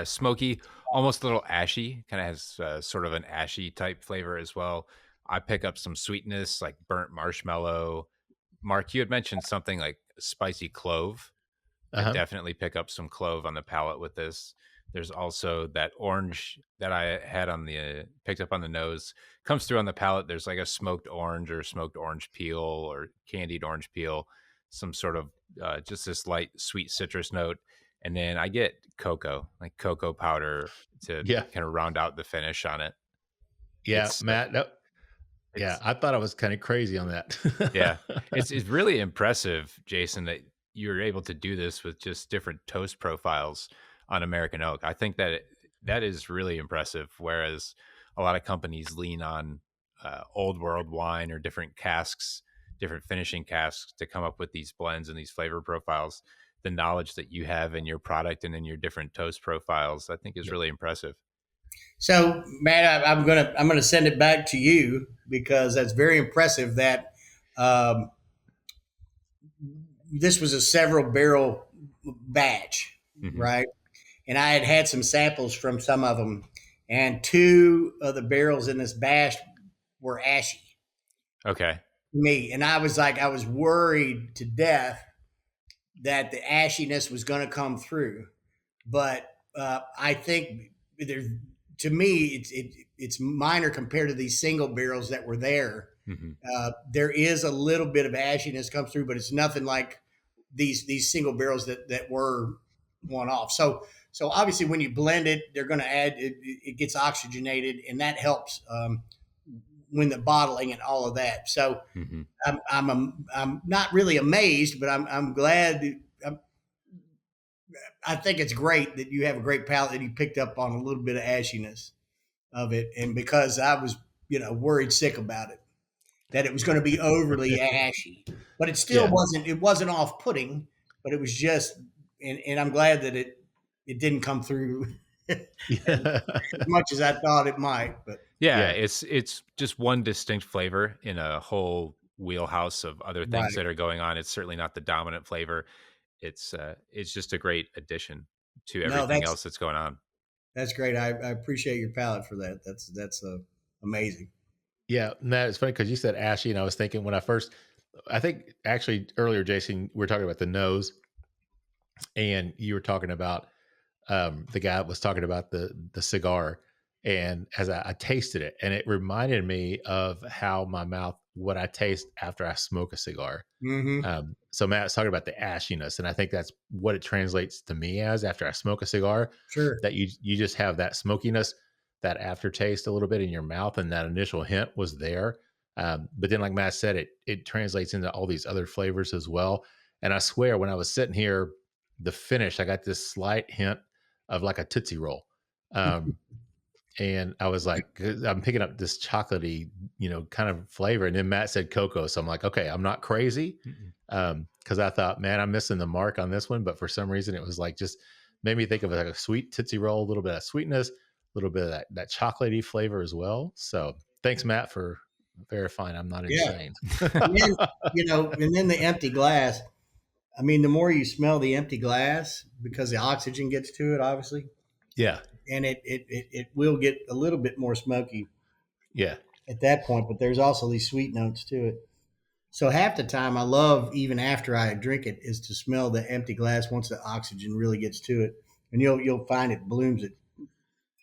Smoky, almost a little ashy, kind of has sort of an ashy type flavor as well. I pick up some sweetness, like burnt marshmallow. Mark, you had mentioned something like spicy clove. I definitely pick up some clove on the palate with this. There's also that orange that I had picked up on the nose, comes through on the palate. There's like a smoked orange or smoked orange peel or candied orange peel, some sort of just this light sweet citrus note. And then I get cocoa, like cocoa powder to kind of round out the finish on it. Yeah, Matt. I thought I was kind of crazy on that. Yeah, it's really impressive, Jason, that you're able to do this with just different toast profiles on American oak. I think that is really impressive. Whereas a lot of companies lean on old world wine or different casks, different finishing casks to come up with these blends and these flavor profiles. The knowledge that you have in your product and in your different toast profiles, I think is really impressive. So Matt, I'm gonna send it back to you because that's very impressive that this was a several barrel batch, right? And I had some samples from some of them, and 2 of the barrels in this batch were ashy. Okay. And I was worried to death that the ashiness was going to come through. But I think to me, it's minor compared to these single barrels that were there. There is a little bit of ashiness comes through, but it's nothing like these single barrels that were one off. So obviously when you blend it, they're going to add, it gets oxygenated, and that helps when the bottling and all of that. So I'm not really amazed, but I'm glad. I think it's great that you have a great palate that you picked up on a little bit of ashiness of it. And because I was, worried sick about it, that it was going to be overly ashy, but it still wasn't off-putting, but it was just, and I'm glad that it didn't come through as much as I thought it might. But it's just one distinct flavor in a whole wheelhouse of other things that are going on. It's certainly not the dominant flavor. It's just a great addition to everything else that's going on. That's great. I appreciate your palate for that. That's amazing. Yeah, Matt, it's funny because you said ashy, and I was thinking I think actually earlier, Jason, we were talking about the nose, and you were talking about the guy was talking about the cigar, and as I tasted it, and it reminded me of how what I taste after I smoke a cigar. So Matt's talking about the ashiness, and I think that's what it translates to me as after I smoke a cigar. Sure. That you just have that smokiness, that aftertaste a little bit in your mouth, and that initial hint was there. But then, like Matt said, it translates into all these other flavors as well. And I swear, when I was sitting here, the finish, I got this slight hint of like a Tootsie Roll. And And I was like, 'cause I'm picking up this chocolatey, kind of flavor. And then Matt said cocoa. So I'm like, okay, I'm not crazy. Cause I thought, man, I'm missing the mark on this one. But for some reason it was like, just made me think of like a sweet Tootsie Roll, a little bit of sweetness, a little bit of that chocolatey flavor as well. So thanks, Matt, for verifying I'm not insane. And then, and then the empty glass. I mean, the more you smell the empty glass, because the oxygen gets to it, obviously. Yeah. And it will get a little bit more smoky. Yeah. At that point, but there's also these sweet notes to it. So half the time I love, even after I drink it, is to smell the empty glass once the oxygen really gets to it. And you'll find it blooms it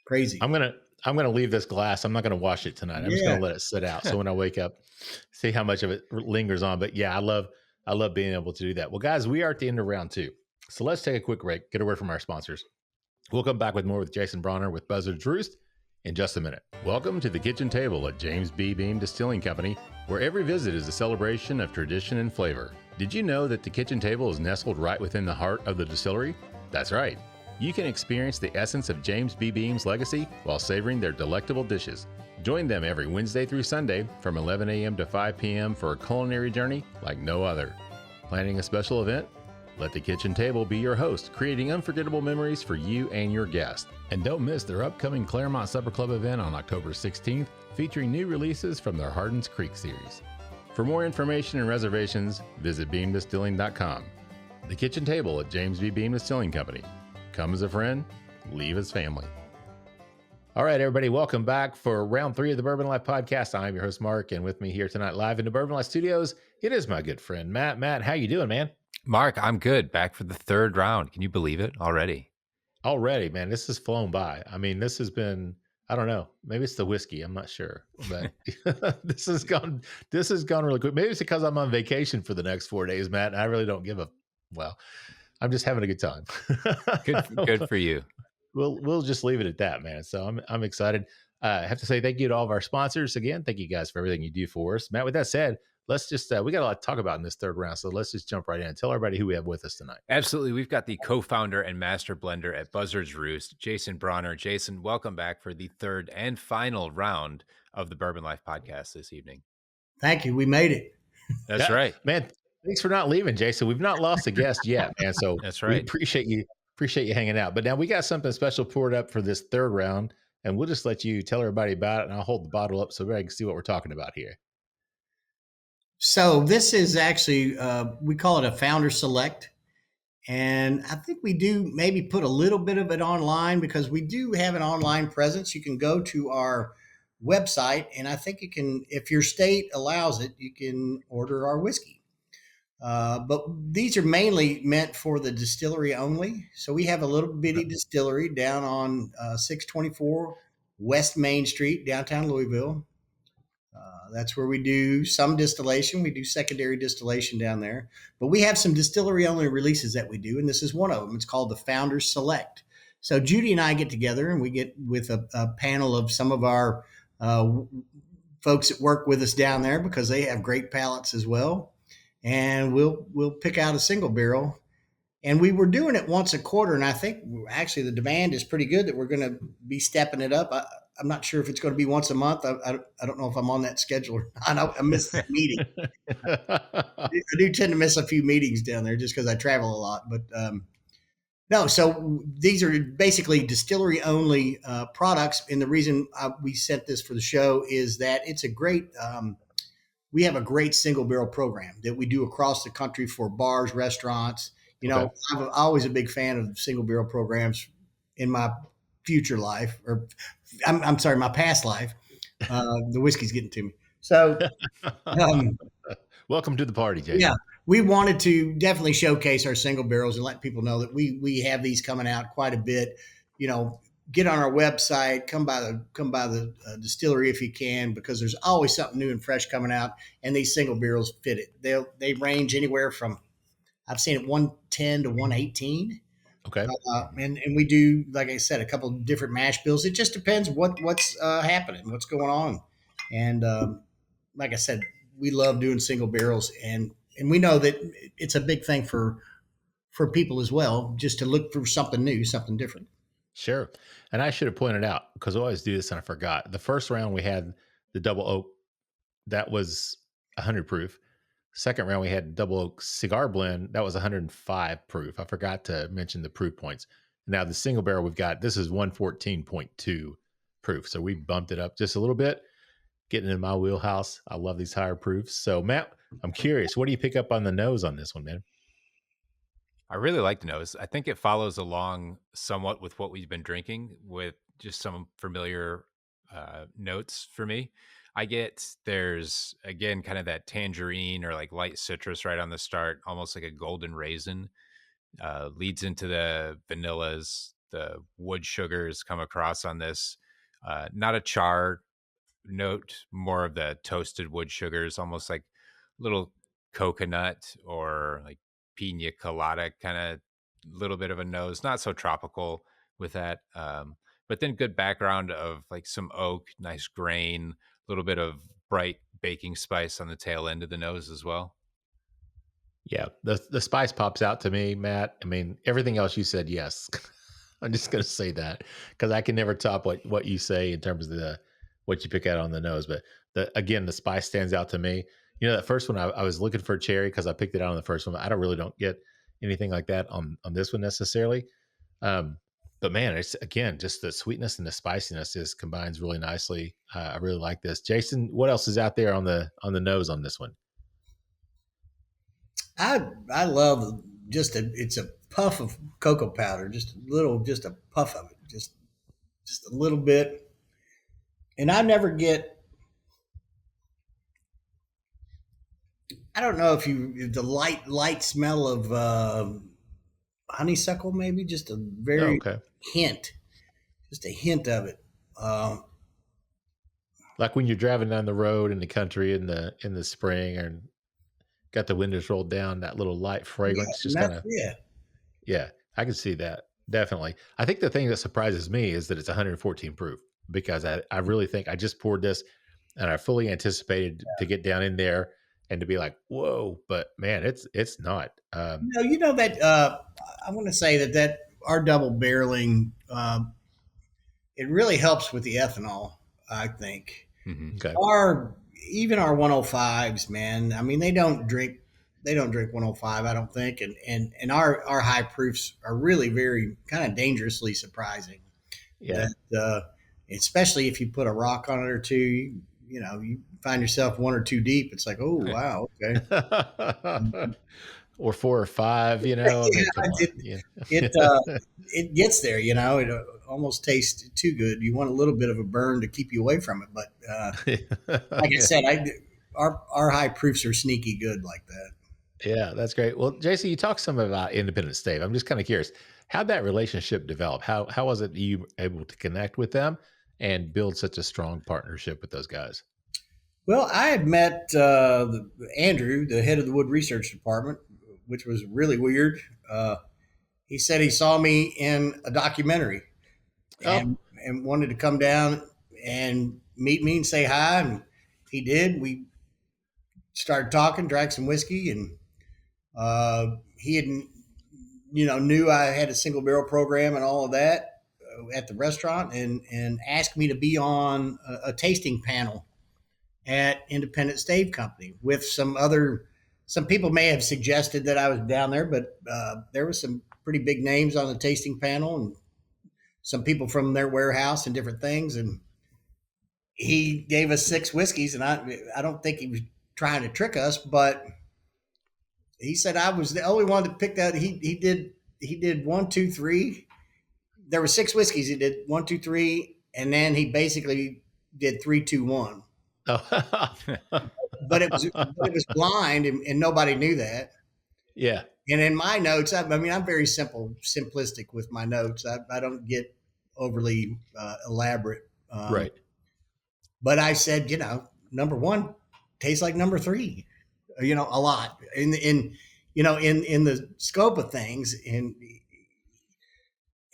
crazy. I'm gonna leave this glass. I'm not gonna wash it tonight. I'm just gonna let it sit out. So when I wake up, see how much of it lingers on. But yeah, I love being able to do that. Well, guys, we are at the end of round 2. So let's take a quick break, get a word from our sponsors. We'll come back with more with Jason Brauner with Buzzard's Roost in just a minute. Welcome to the kitchen table at James B. Beam Distilling Company, where every visit is a celebration of tradition and flavor. Did you know that the kitchen table is nestled right within the heart of the distillery? That's right. You can experience the essence of James B. Beam's legacy while savoring their delectable dishes. Join them every Wednesday through Sunday from 11 a.m. to 5 p.m. for a culinary journey like no other. Planning a special event? Let the kitchen table be your host, creating unforgettable memories for you and your guests. And don't miss their upcoming Claremont Supper Club event on October 16th, featuring new releases from their Hardin's Creek series. For more information and reservations, visit beamdistilling.com. The kitchen table at James B. Beam Distilling Company. Come as a friend, leave as family. All right, everybody, welcome back for round 3 of the Bourbon Life Podcast. I'm your host, Mark, and with me here tonight live in the Bourbon Life studios, it is my good friend, Matt. Matt, how you doing, man? Mark, I'm good. Back for the 3rd round. Can you believe it already? Already, man. This has flown by. I mean, this has been, I don't know. Maybe it's the whiskey. I'm not sure. But this has gone really quick. Maybe it's because I'm on vacation for the next 4 days, Matt, and I really don't give a, well, I'm just having a good time. Good for you. We'll just leave it at that, man. So I'm excited. I have to say thank you to all of our sponsors again. Thank you guys for everything you do for us. Matt, with that said, let's just, we got a lot to talk about in this 3rd round. So let's just jump right in and tell everybody who we have with us tonight. Absolutely. We've got the co-founder and master blender at Buzzard's Roost, Jason Brauner. Jason, welcome back for the 3rd and final round of the Bourbon Life Podcast this evening. Thank you. We made it. That's right. Man, thanks for not leaving, Jason. We've not lost a guest yet, man. So that's right. We appreciate you hanging out. But now we got something special poured up for this 3rd round, and we'll just let you tell everybody about it, and I'll hold the bottle up so everybody can see what we're talking about here. So this is actually, we call it a Founder Select. And I think we do maybe put a little bit of it online because we do have an online presence. You can go to our website, and I think you can, if your state allows it, you can order our whiskey. But these are mainly meant for the distillery only. So we have a little bitty distillery down on 624 West Main Street, downtown Louisville. That's where we do some distillation. We do secondary distillation down there. But we have some distillery-only releases that we do, and this is one of them. It's called the Founders Select. So Judy and I get together, and we get with a panel of some of our folks that work with us down there because they have great palates as well. And we'll pick out a single barrel. And we were doing it once a quarter, and I think actually the demand is pretty good that we're going to be stepping it up. I'm not sure if it's going to be once a month. I don't know if I'm on that schedule or not. I missed the meeting. I do tend to miss a few meetings down there just because I travel a lot. But no, so these are basically distillery-only products. And the reason we sent this for the show is that it's a great we have a great single barrel program that we do across the country for bars, restaurants. You know, I'm always a big fan of single barrel programs in my future life, or I'm sorry, my past life. The whiskey's getting to me. So welcome to the party, Jason. Yeah, we wanted to definitely showcase our single barrels and let people know that we have these coming out quite a bit. You know, get on our website, come by the distillery if you can, because there's always something new and fresh coming out, and these single barrels fit it. They range anywhere from, I've seen it 110 to 118. Okay. And we do, like I said, a couple of different mash bills. It just depends what's happening, what's going on. And like I said, we love doing single barrels, and we know that it's a big thing for people as well, just to look for something new, something different. Sure. And I should have pointed out, because I always do this and I forgot. The first round we had the Double Oak, that was 100 proof. Second round we had Double Oak Cigar Blend, that was 105 proof. I forgot to mention the proof points. Now the single barrel we've got, this is 114.2 proof. So we bumped it up just a little bit, getting in my wheelhouse. I love these higher proofs. So Matt, I'm curious, what do you pick up on the nose on this one, man? I really like the nose. I think it follows along somewhat with what we've been drinking, with just some familiar notes for me. There's again kind of that tangerine or like light citrus right on the start, almost like a golden raisin. Leads into the vanillas, the wood sugars come across on this. Not a char note, more of the toasted wood sugars, almost like little coconut or like pina colada kind of little bit of a nose, not so tropical with that. But then good background of like some oak, nice grain, a little bit of bright baking spice on the tail end of the nose as well. Yeah, the spice pops out to me, Matt. I mean, everything else you said, yes. I'm just going to say that because I can never top what you say in terms of what you pick out on the nose. But the spice stands out to me. You know, that first one, I was looking for a cherry because I picked it out on the first one. I don't get anything like that on this one necessarily. But man, it's again, just the sweetness and the spiciness combines really nicely. I really like this. Jason, what else is out there on the nose on this one? I love it's a puff of cocoa powder, just a puff of it, just a little bit. And I never get, I don't know if the light smell of honeysuckle, maybe just a very hint, just a hint of it. Like when you're driving down the road in the country in the spring and got the windows rolled down, that little light fragrance, just kind of, yeah, I can see that. Definitely. I think the thing that surprises me is that it's 114 proof, because I really think I just poured this and I fully anticipated to get down in there and to be like, whoa, but man, it's not. That I want to say that our double barreling, it really helps with the ethanol, I think. Mm-hmm. Okay. Even our 105s, man. I mean, they don't drink 105, I don't think, and our high proofs are really very kind of dangerously surprising. Yeah. Especially if you put a rock on it or two, you find yourself one or two deep. It's like, oh wow, okay. Or 4 or 5, I mean, it gets there, it almost tastes too good. You want a little bit of a burn to keep you away from it. But like I said, our high proofs are sneaky good like that. Yeah, that's great. Well, Jason, you talked some about Independent Stave. I'm just kind of curious, how'd that relationship develop? How was it you were able to connect with them and build such a strong partnership with those guys? Well, I had met Andrew, the head of the wood research department, which was really weird. He said he saw me in a documentary and wanted to come down and meet me and say hi. And he did. We started talking, drank some whiskey, and he had, knew I had a single barrel program and all of that at the restaurant, and asked me to be on a tasting panel at Independent Stave Company with some people may have suggested that I was down there, but there was some pretty big names on the tasting panel and some people from their warehouse and different things. And he gave us 6 whiskeys, and I don't think he was trying to trick us, but he said I was the only one that picked out. He did 1, 2, 3. There were 6 whiskeys. He did 1, 2, 3, and then he basically did 3, 2, 1. Oh. But it was blind, and nobody knew that. Yeah. And in my notes, I'm very simplistic with my notes. I don't get overly elaborate. Right. But I said, number 1 tastes like number 3, a lot in the scope of things. And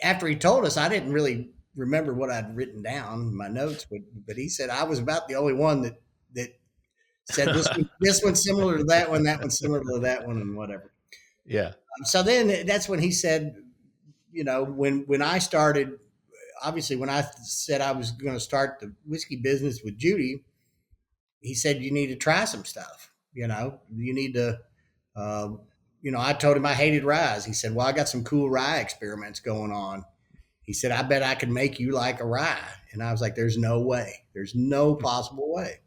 after he told us, I didn't really remember what I'd written down in my notes, but he said I was about the only one that said this one's similar to that one's similar to that one, and whatever. Yeah. So then that's when he said, when I started obviously when I said I was going to start the whiskey business with Judy, he said, you need to try some stuff. You need to, I told him I hated rye. He said, well, I got some cool rye experiments going on. He said, I bet I can make you like a rye. And I was like, there's no way. There's no possible way.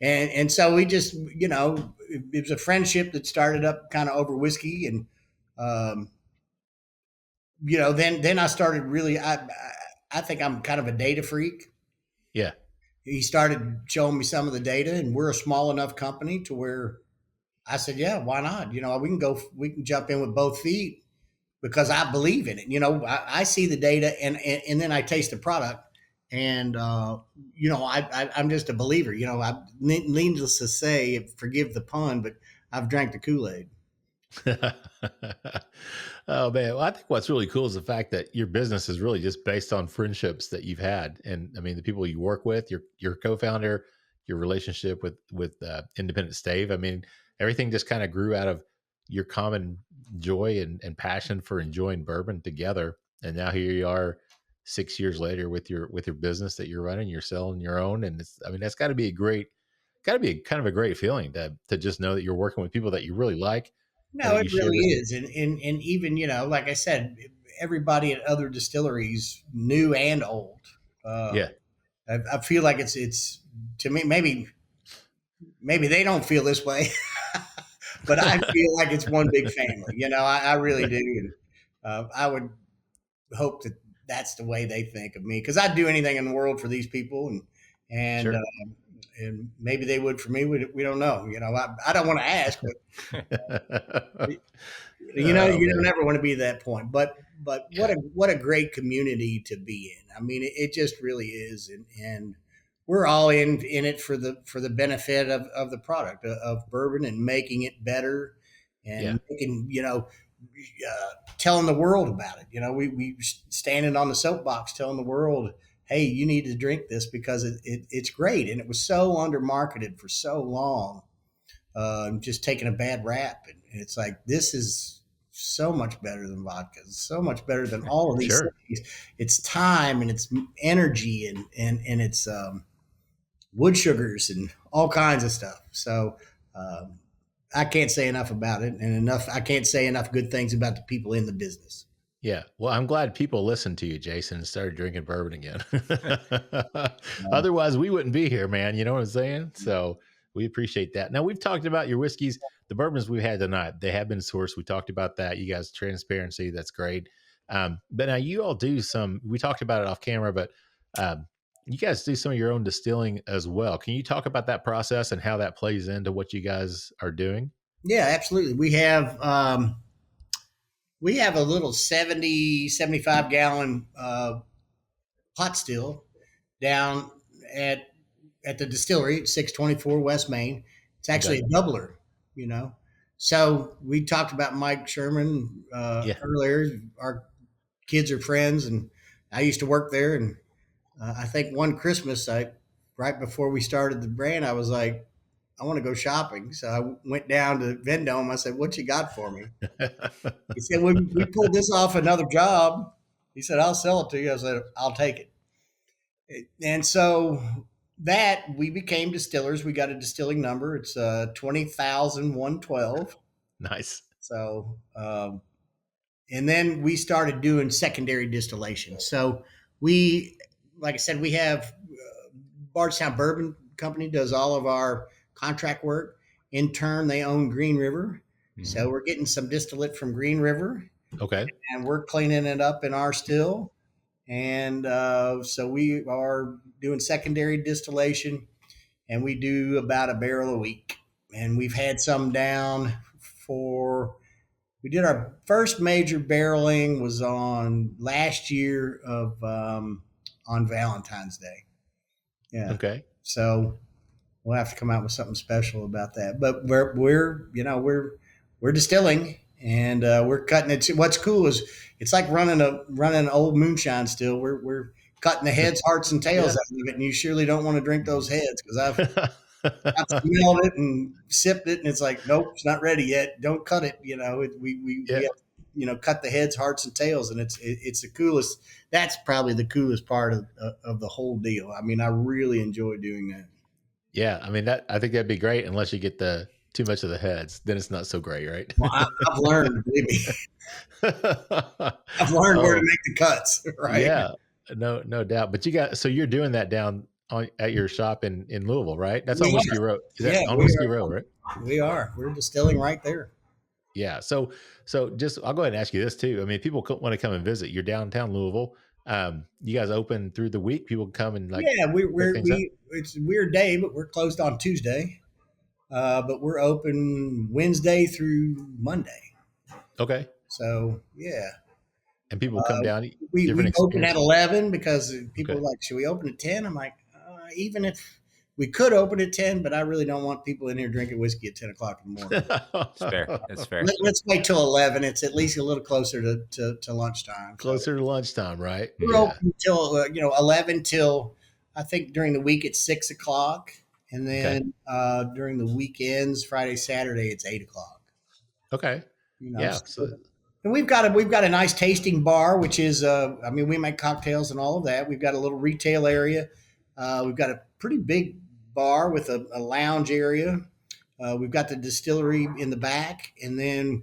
And so we just, it was a friendship that started up kind of over whiskey. And, then I started really, I think I'm kind of a data freak. Yeah. He started showing me some of the data, and we're a small enough company to where I said, yeah, why not? We can jump in with both feet because I believe in it. I see the data and then I taste the product. And, I'm just a believer. Needless to say, forgive the pun, but I've drank the Kool-Aid. Oh man. Well, I think what's really cool is the fact that your business is really just based on friendships that you've had. And I mean, the people you work with, your co-founder, your relationship with Independent Stave. I mean, everything just kind of grew out of your common joy and passion for enjoying bourbon together. And now here you are 6 years later with your business that you're running, you're selling your own. And that's gotta be kind of a great feeling to just know that you're working with people that you really like. No, it really is. And even, like I said, everybody at other distilleries, new and old. I feel like it's to me, maybe they don't feel this way, but I feel like it's one big family. I really do. And I would hope that that's the way they think of me, because I'd do anything in the world for these people, and Sure. And maybe they would for me. We don't know. I don't want to ask, but you don't ever want to be at that point. But what a great community to be in. I mean, it just really is, and we're all in it for the benefit of the product of bourbon and making it better and making, telling the world about it. We standing on the soapbox telling the world, hey, you need to drink this because it's great. And it was so undermarketed for so long, just taking a bad rap. And it's like, this is so much better than vodka. It's so much better than all of these Sure. things. It's time and it's energy and it's wood sugars and all kinds of stuff. So I can't say enough about it, and I can't say enough good things about the people in the business. Yeah. Well, I'm glad people listened to you, Jason, and started drinking bourbon again. Otherwise, we wouldn't be here, man. You know what I'm saying? So we appreciate that. Now, we've talked about your whiskeys, the bourbons we've had tonight. They have been sourced. We talked about that. You guys, transparency, that's great. But now you all do we talked about it off camera, but you guys do some of your own distilling as well. Can you talk about that process and how that plays into what you guys are doing? Yeah, absolutely. We have a little 75 gallon pot still down at the distillery at 624 West Main. It's actually a doubler, So we talked about Mike Sherman earlier. Our kids are friends, and I used to work there. And I think one Christmas, right before we started the brand, I was like, I want to go shopping. So I went down to Vendome. I said, what you got for me? He said, we pulled this off another job. He said, I'll sell it to you. I said, I'll take it. And so we became distillers. We got a distilling number. It's 20,112. Nice. So, and then we started doing secondary distillation. So like I said, we have Bardstown Bourbon Company does all of our contract work. In turn, they own Green River. Mm-hmm. So we're getting some distillate from Green River. Okay. And we're cleaning it up in our still. And so we are doing secondary distillation, and we do about a barrel a week. And we've had some down we did our first major barreling was on last year on Valentine's Day. Yeah. Okay. So we'll have to come out with something special about that. But we're distilling, and we're cutting it. What's cool is it's like running an old moonshine still. We're cutting the heads, hearts, and tails out of it, and you surely don't want to drink those heads, because I've smelled it and sipped it, and it's like, nope, it's not ready yet. Don't cut it. We have cut the heads, hearts, and tails, and it's the coolest. That's probably the coolest part of the whole deal. I mean, I really enjoy doing that. Yeah, I mean I think that'd be great unless you get too much of the heads, then it's not so great, right? Well, I've learned, believe me, I've learned where to make the cuts. Right? Yeah, no doubt. But so you're doing that down at your shop in Louisville, right? That's on Whiskey Row. Is that on Whiskey Row, right? We are. We're distilling right there. Yeah. So just I'll go ahead and ask you this too. I mean, people want to come and visit. You're downtown Louisville. You guys open through the week? People come and it's a weird day, but we're closed on Tuesday. But we're open Wednesday through Monday. Okay. So yeah. And people come down. We open at 11 because people are like, should we open at 10? I'm like, even if we could open at 10, but I really don't want people in here drinking whiskey at 10 o'clock in the morning. That's fair. That's fair. Let's wait till 11. It's at least a little closer to lunchtime. Closer to lunchtime, right? We're open till 11 till I think during the week it's 6 o'clock, and then during the weekends, Friday, Saturday, it's 8 o'clock. Okay. Yeah. And we've got a nice tasting bar, which is we make cocktails and all of that. We've got a little retail area. We've got a pretty big bar with a lounge area. We've got the distillery in the back, and then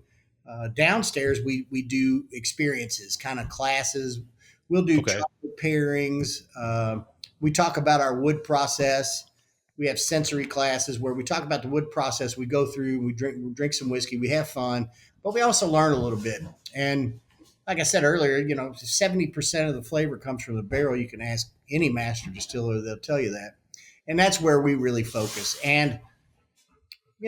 downstairs we do experiences, kind of classes. We'll do chocolate pairings. We talk about our wood process. We have sensory classes where we talk about the wood process. We go through, we drink some whiskey, we have fun, but we also learn a little bit. And like I said earlier, 70% of the flavor comes from the barrel. You can ask any master distiller, they'll tell you that. And that's where we really focus. And,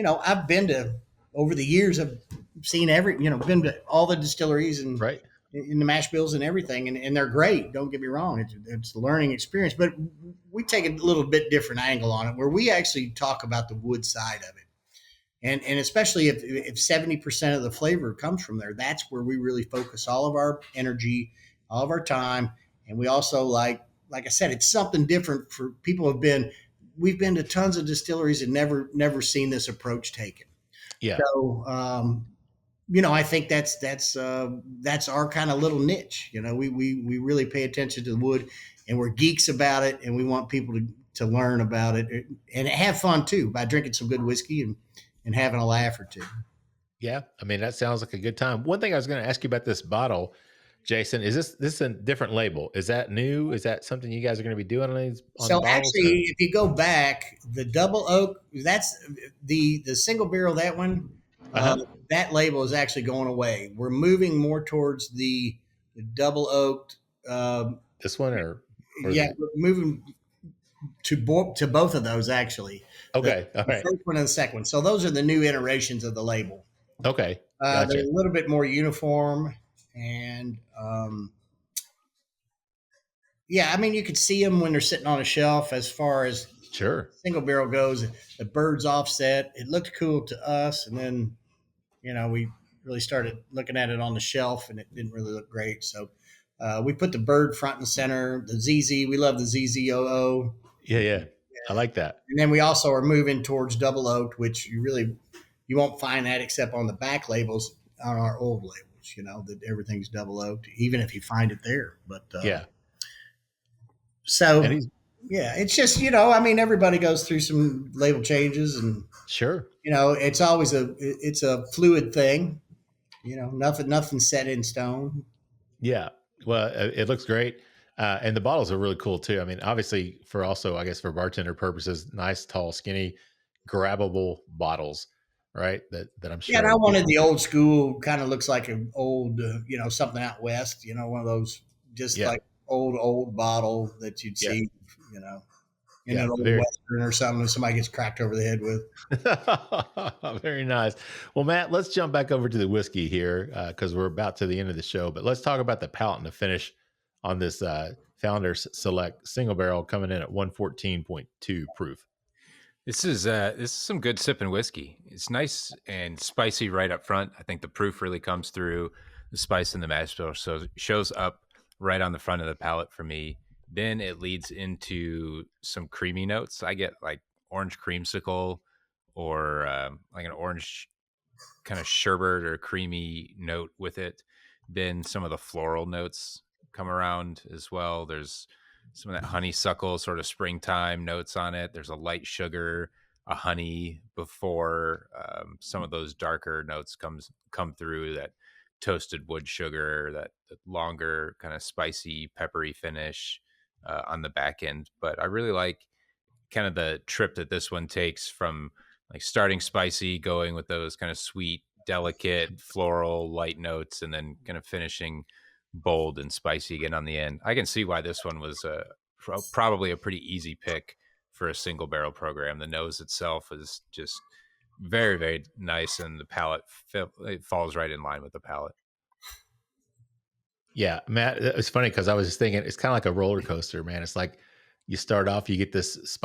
I've been to, over the years, I've seen been to all the distilleries and in the mash bills and everything. And they're great. Don't get me wrong. It's a learning experience, but we take a little bit different angle on it where we actually talk about the wood side of it. And especially if 70% of the flavor comes from there, that's where we really focus all of our energy, all of our time. And we also like I said, it's something different for people we've been to tons of distilleries and never seen this approach taken. Yeah. So, I think that's our kind of little niche. We really pay attention to the wood, and we're geeks about it, and we want people to learn about it and have fun too by drinking some good whiskey and having a laugh or two. Yeah. I mean, that sounds like a good time. One thing I was going to ask you about this bottle, Jason, is this a different label? Is that new? Is that something you guys are going to be doing on these? So actually, if you go back, the Double Oak, that's the single barrel, that one, that label is actually going away. We're moving more towards the Double Oak. This one or we're moving to both of those actually. Okay. All right. The first one and the second one. So those are the new iterations of the label. Okay. Gotcha. They're a little bit more uniform. And you could see them when they're sitting on a shelf. As far as single barrel goes, the bird's offset. It looked cool to us, and then we really started looking at it on the shelf, and it didn't really look great. So we put the bird front and center. The ZZ, we love the ZZOO. Yeah, I like that. And then we also are moving towards Double Oak, which you won't find that except on the back labels on our old labels. That everything's Double Oaked, even if you find it there. But so it's just everybody goes through some label changes, and it's always it's a fluid thing. Nothing's set in stone. Yeah, well, it looks great, and the bottles are really cool too. I mean, obviously for bartender purposes, nice, tall, skinny, grabbable bottles. Right. That I'm sure. Yeah. And I wanted the old school, kind of looks like an old, something out west, one of those like old bottle that you'd see, in an old Western or something that somebody gets cracked over the head with. Very nice. Well, Matt, let's jump back over to the whiskey here because we're about to the end of the show. But let's talk about the palate and the finish on this Founders Select single barrel coming in at 114.2 proof. This is some good sipping whiskey. It's nice and spicy right up front. I think the proof really comes through. The spice in the mash bill shows up right on the front of the palate for me. Then it leads into some creamy notes. I get like orange creamsicle or like an orange kind of sherbet or creamy note with it. then some of the floral notes come around as well. There's some of that honeysuckle sort of springtime notes on it. There's a light sugar, a honey before some of those darker notes come through, that toasted wood sugar, that longer kind of spicy, peppery finish on the back end. But I really like kind of the trip that this one takes from like starting spicy, going with those kind of sweet, delicate, floral, light notes, and then kind of finishing bold and spicy again on the end. I can see why this one was probably a pretty easy pick for a single barrel program. The nose itself is just very, very nice, and the palate it falls right in line with the palate. Yeah, Matt, it's funny because I was just thinking it's kind of like a roller coaster, man. It's like you start off, you get this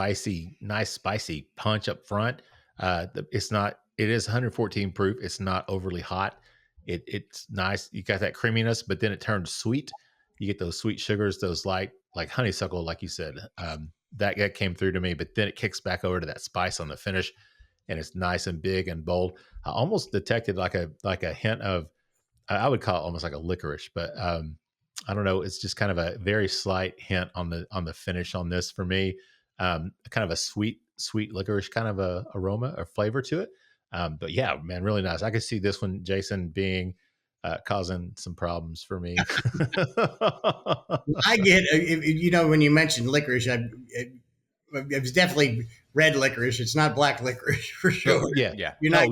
nice spicy punch up front. It is 114 proof. It's not overly hot. It's nice. You got that creaminess, but then it turns sweet. You get those sweet sugars, those light, like honeysuckle, like you said, that came through to me, but then it kicks back over to that spice on the finish, and it's nice and big and bold. I almost detected like a hint of, I would call it almost like a licorice, but I don't know. It's just kind of a very slight hint on the finish on this for me. Kind of a sweet licorice kind of a aroma or flavor to it. But yeah, man, really nice. I could see this one, Jason, being causing some problems for me. I get, when you mentioned licorice, it was definitely red licorice. It's not black licorice for sure. Yeah. You're not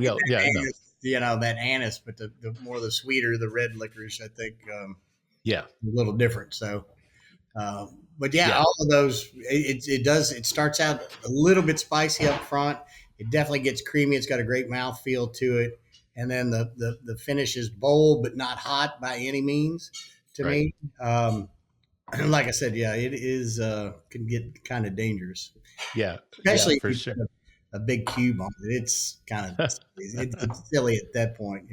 that anise, but the more the sweeter the red licorice, I think. Yeah, a little different. So, but yeah, all of those, it starts out a little bit spicy up front. It definitely gets creamy. It's got a great mouthfeel to it. And then the finish is bold, but not hot by any means to me. Like I said, yeah, it is, can get kind of dangerous. Yeah. Especially for sure. A big cube on it. It's kind of, it's silly at that point,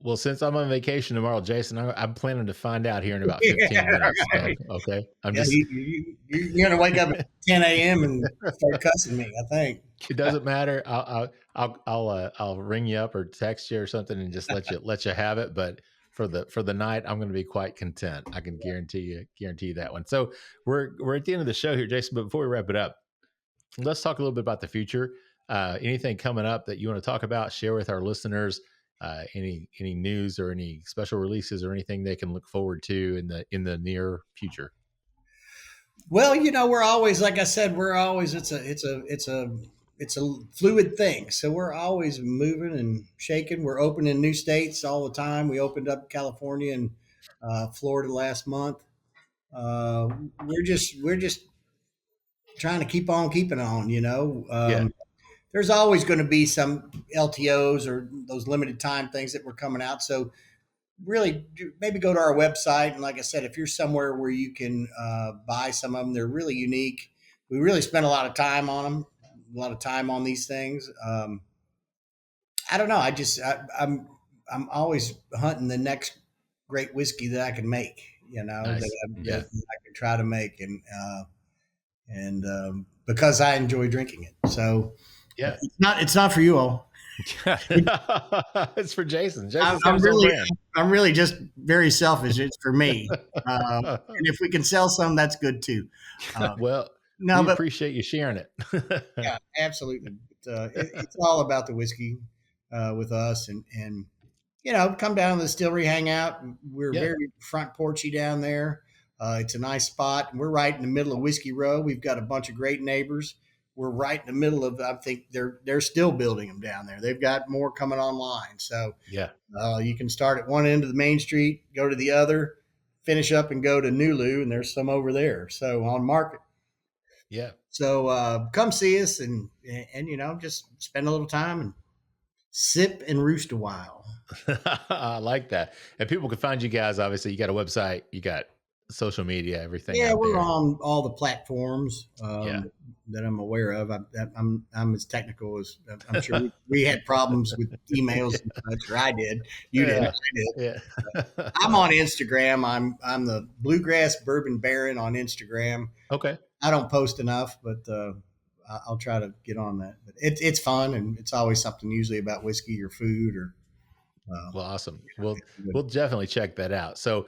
Well, since I'm on vacation tomorrow, Jason, I'm planning to find out here in about 15 minutes. Right. Okay. You're going to wake up at 10 a.m. and start cussing me, I think. It doesn't matter. I'll ring you up or text you or something and just let you have it. But for the night, I'm going to be quite content. I can guarantee you that one. So we're at the end of the show here, Jason. But before we wrap it up, let's talk a little bit about the future. Anything coming up that you want to talk about, share with our listeners. Any news or any special releases or anything they can look forward to in the near future? Well, we're always, like I said, it's a fluid thing. So we're always moving and shaking. We're opening new states all the time. We opened up California and Florida last month. We're just trying to keep on keeping on, There's always going to be some LTOs or those limited time things that were coming out. So really maybe go to our website. And like I said, if you're somewhere where you can buy some of them, they're really unique. We really spend a lot of time on them, a lot of time on these things. I don't know. I'm always hunting the next great whiskey that I can make, Nice. that I can try to make. And because I enjoy drinking it. So, yeah, it's not for you all. It's for Jason. I'm really just very selfish. It's for me. And if we can sell some, that's good too. Well, we appreciate you sharing it. Yeah, absolutely. It's all about the whiskey with us, and come down to the distillery, hang out. We're very front porchy down there. It's a nice spot. We're right in the middle of Whiskey Row. We've got a bunch of great neighbors. We're right in the middle of, I think they're still building them down there. They've got more coming online. So you can start at one end of the main street, go to the other, finish up and go to Nulu, and there's some over there. So on Market. Yeah. So come see us and just spend a little time and sip and roost a while. I like that. And people can find you guys. Obviously, you got a website, you got social media, everything. Yeah, we're on all the platforms that I'm aware of. I'm as technical as I'm sure we had problems with emails and such, or I did. You did. I did. Yeah. I'm on Instagram. I'm the Bluegrass Bourbon Baron on Instagram. Okay. I don't post enough, but I'll try to get on that. But it's fun, and it's always something usually about whiskey or food or Well, awesome. We'll definitely check that out. So,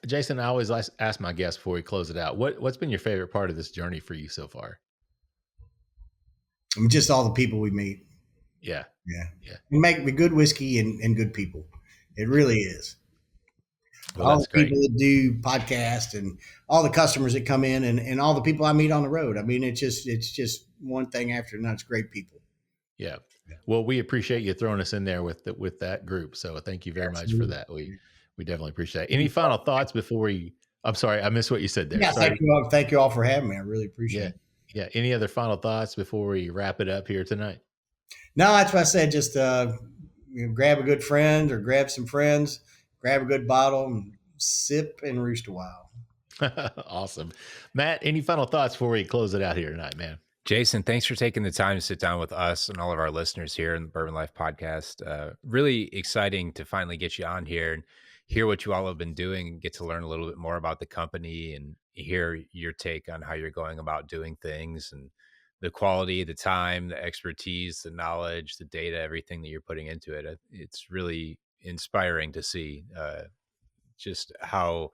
Jason, I always ask my guests before we close it out, what's been your favorite part of this journey for you so far? I mean, just all the people we meet. Yeah. We make good whiskey and good people. It really is. Well, all that's the great. people that do podcasts and all the customers that come in and all the people I meet on the road. I mean, it's just one thing after another. It's great people. Yeah. Well, we appreciate you throwing us in there with that group. So thank you very much for that. We definitely appreciate it. Any final thoughts before I'm sorry, I missed what you said there. Yeah, Sorry. thank you all for having me. I really appreciate it. Yeah. Any other final thoughts before we wrap it up here tonight? No, that's what I said. Just grab a good friend or grab some friends, grab a good bottle and sip and roost a while. Awesome. Matt, any final thoughts before we close it out here tonight, man? Jason, thanks for taking the time to sit down with us and all of our listeners here in the Bourbon Life Podcast. Really exciting to finally get you on here and hear what you all have been doing and get to learn a little bit more about the company and hear your take on how you're going about doing things and the quality, the time, the expertise, the knowledge, the data, everything that you're putting into it. It's really inspiring to see just how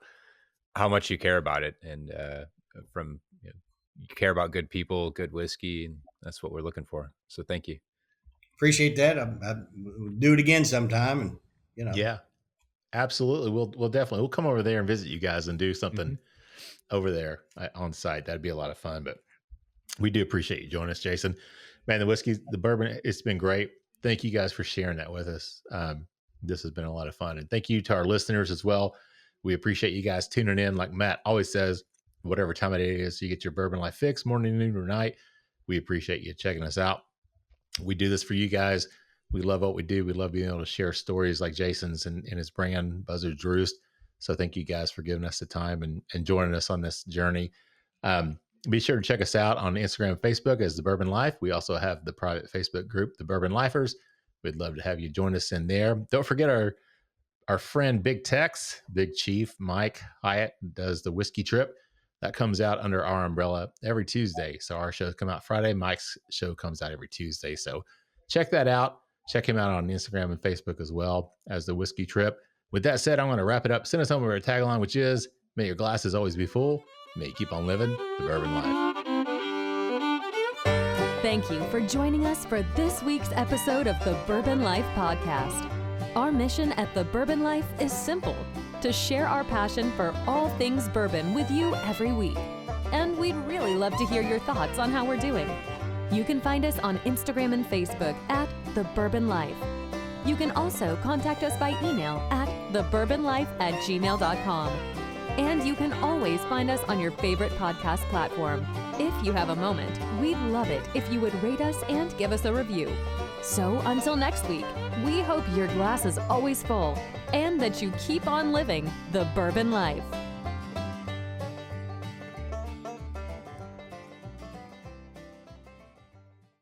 much you care about it. And you care about good people, good whiskey, and that's what we're looking for. So thank you. Appreciate that. I'll do it again sometime. And, Yeah, absolutely. We'll definitely, come over there and visit you guys and do something over there on site. That'd be a lot of fun, but we do appreciate you joining us, Jason. Man, the whiskey, the bourbon, it's been great. Thank you guys for sharing that with us. This has been a lot of fun. And thank you to our listeners as well. We appreciate you guys tuning in. Like Matt always says, whatever time of day it is, you get your Bourbon Life fix, morning, noon, or night. We appreciate you checking us out. We do this for you guys. We love what we do. We love being able to share stories like Jason's and his brand, Buzzard's Roost. So thank you guys for giving us the time and joining us on this journey. Be sure to check us out on Instagram and Facebook as The Bourbon Life. We also have the private Facebook group, The Bourbon Lifers. We'd love to have you join us in there. Don't forget our friend Big Tex, Big Chief Mike Hyatt does the Whiskey Trip. That comes out under our umbrella every Tuesday. So our shows come out Friday. Mike's show comes out every Tuesday. So check that out. Check him out on Instagram and Facebook as well as the Whiskey Trip. With that said, I'm going to wrap it up. Send us home with our tagline, which is, may your glasses always be full. May you keep on living the bourbon life. Thank you for joining us for this week's episode of the Bourbon Life Podcast. Our mission at the Bourbon Life is simple: to share our passion for all things bourbon with you every week. And we'd really love to hear your thoughts on how we're doing. You can find us on Instagram and Facebook at The Bourbon Life. You can also contact us by email at thebourbonlife@gmail.com. And you can always find us on your favorite podcast platform. If you have a moment, we'd love it if you would rate us and give us a review. So until next week, we hope your glass is always full and that you keep on living the bourbon life.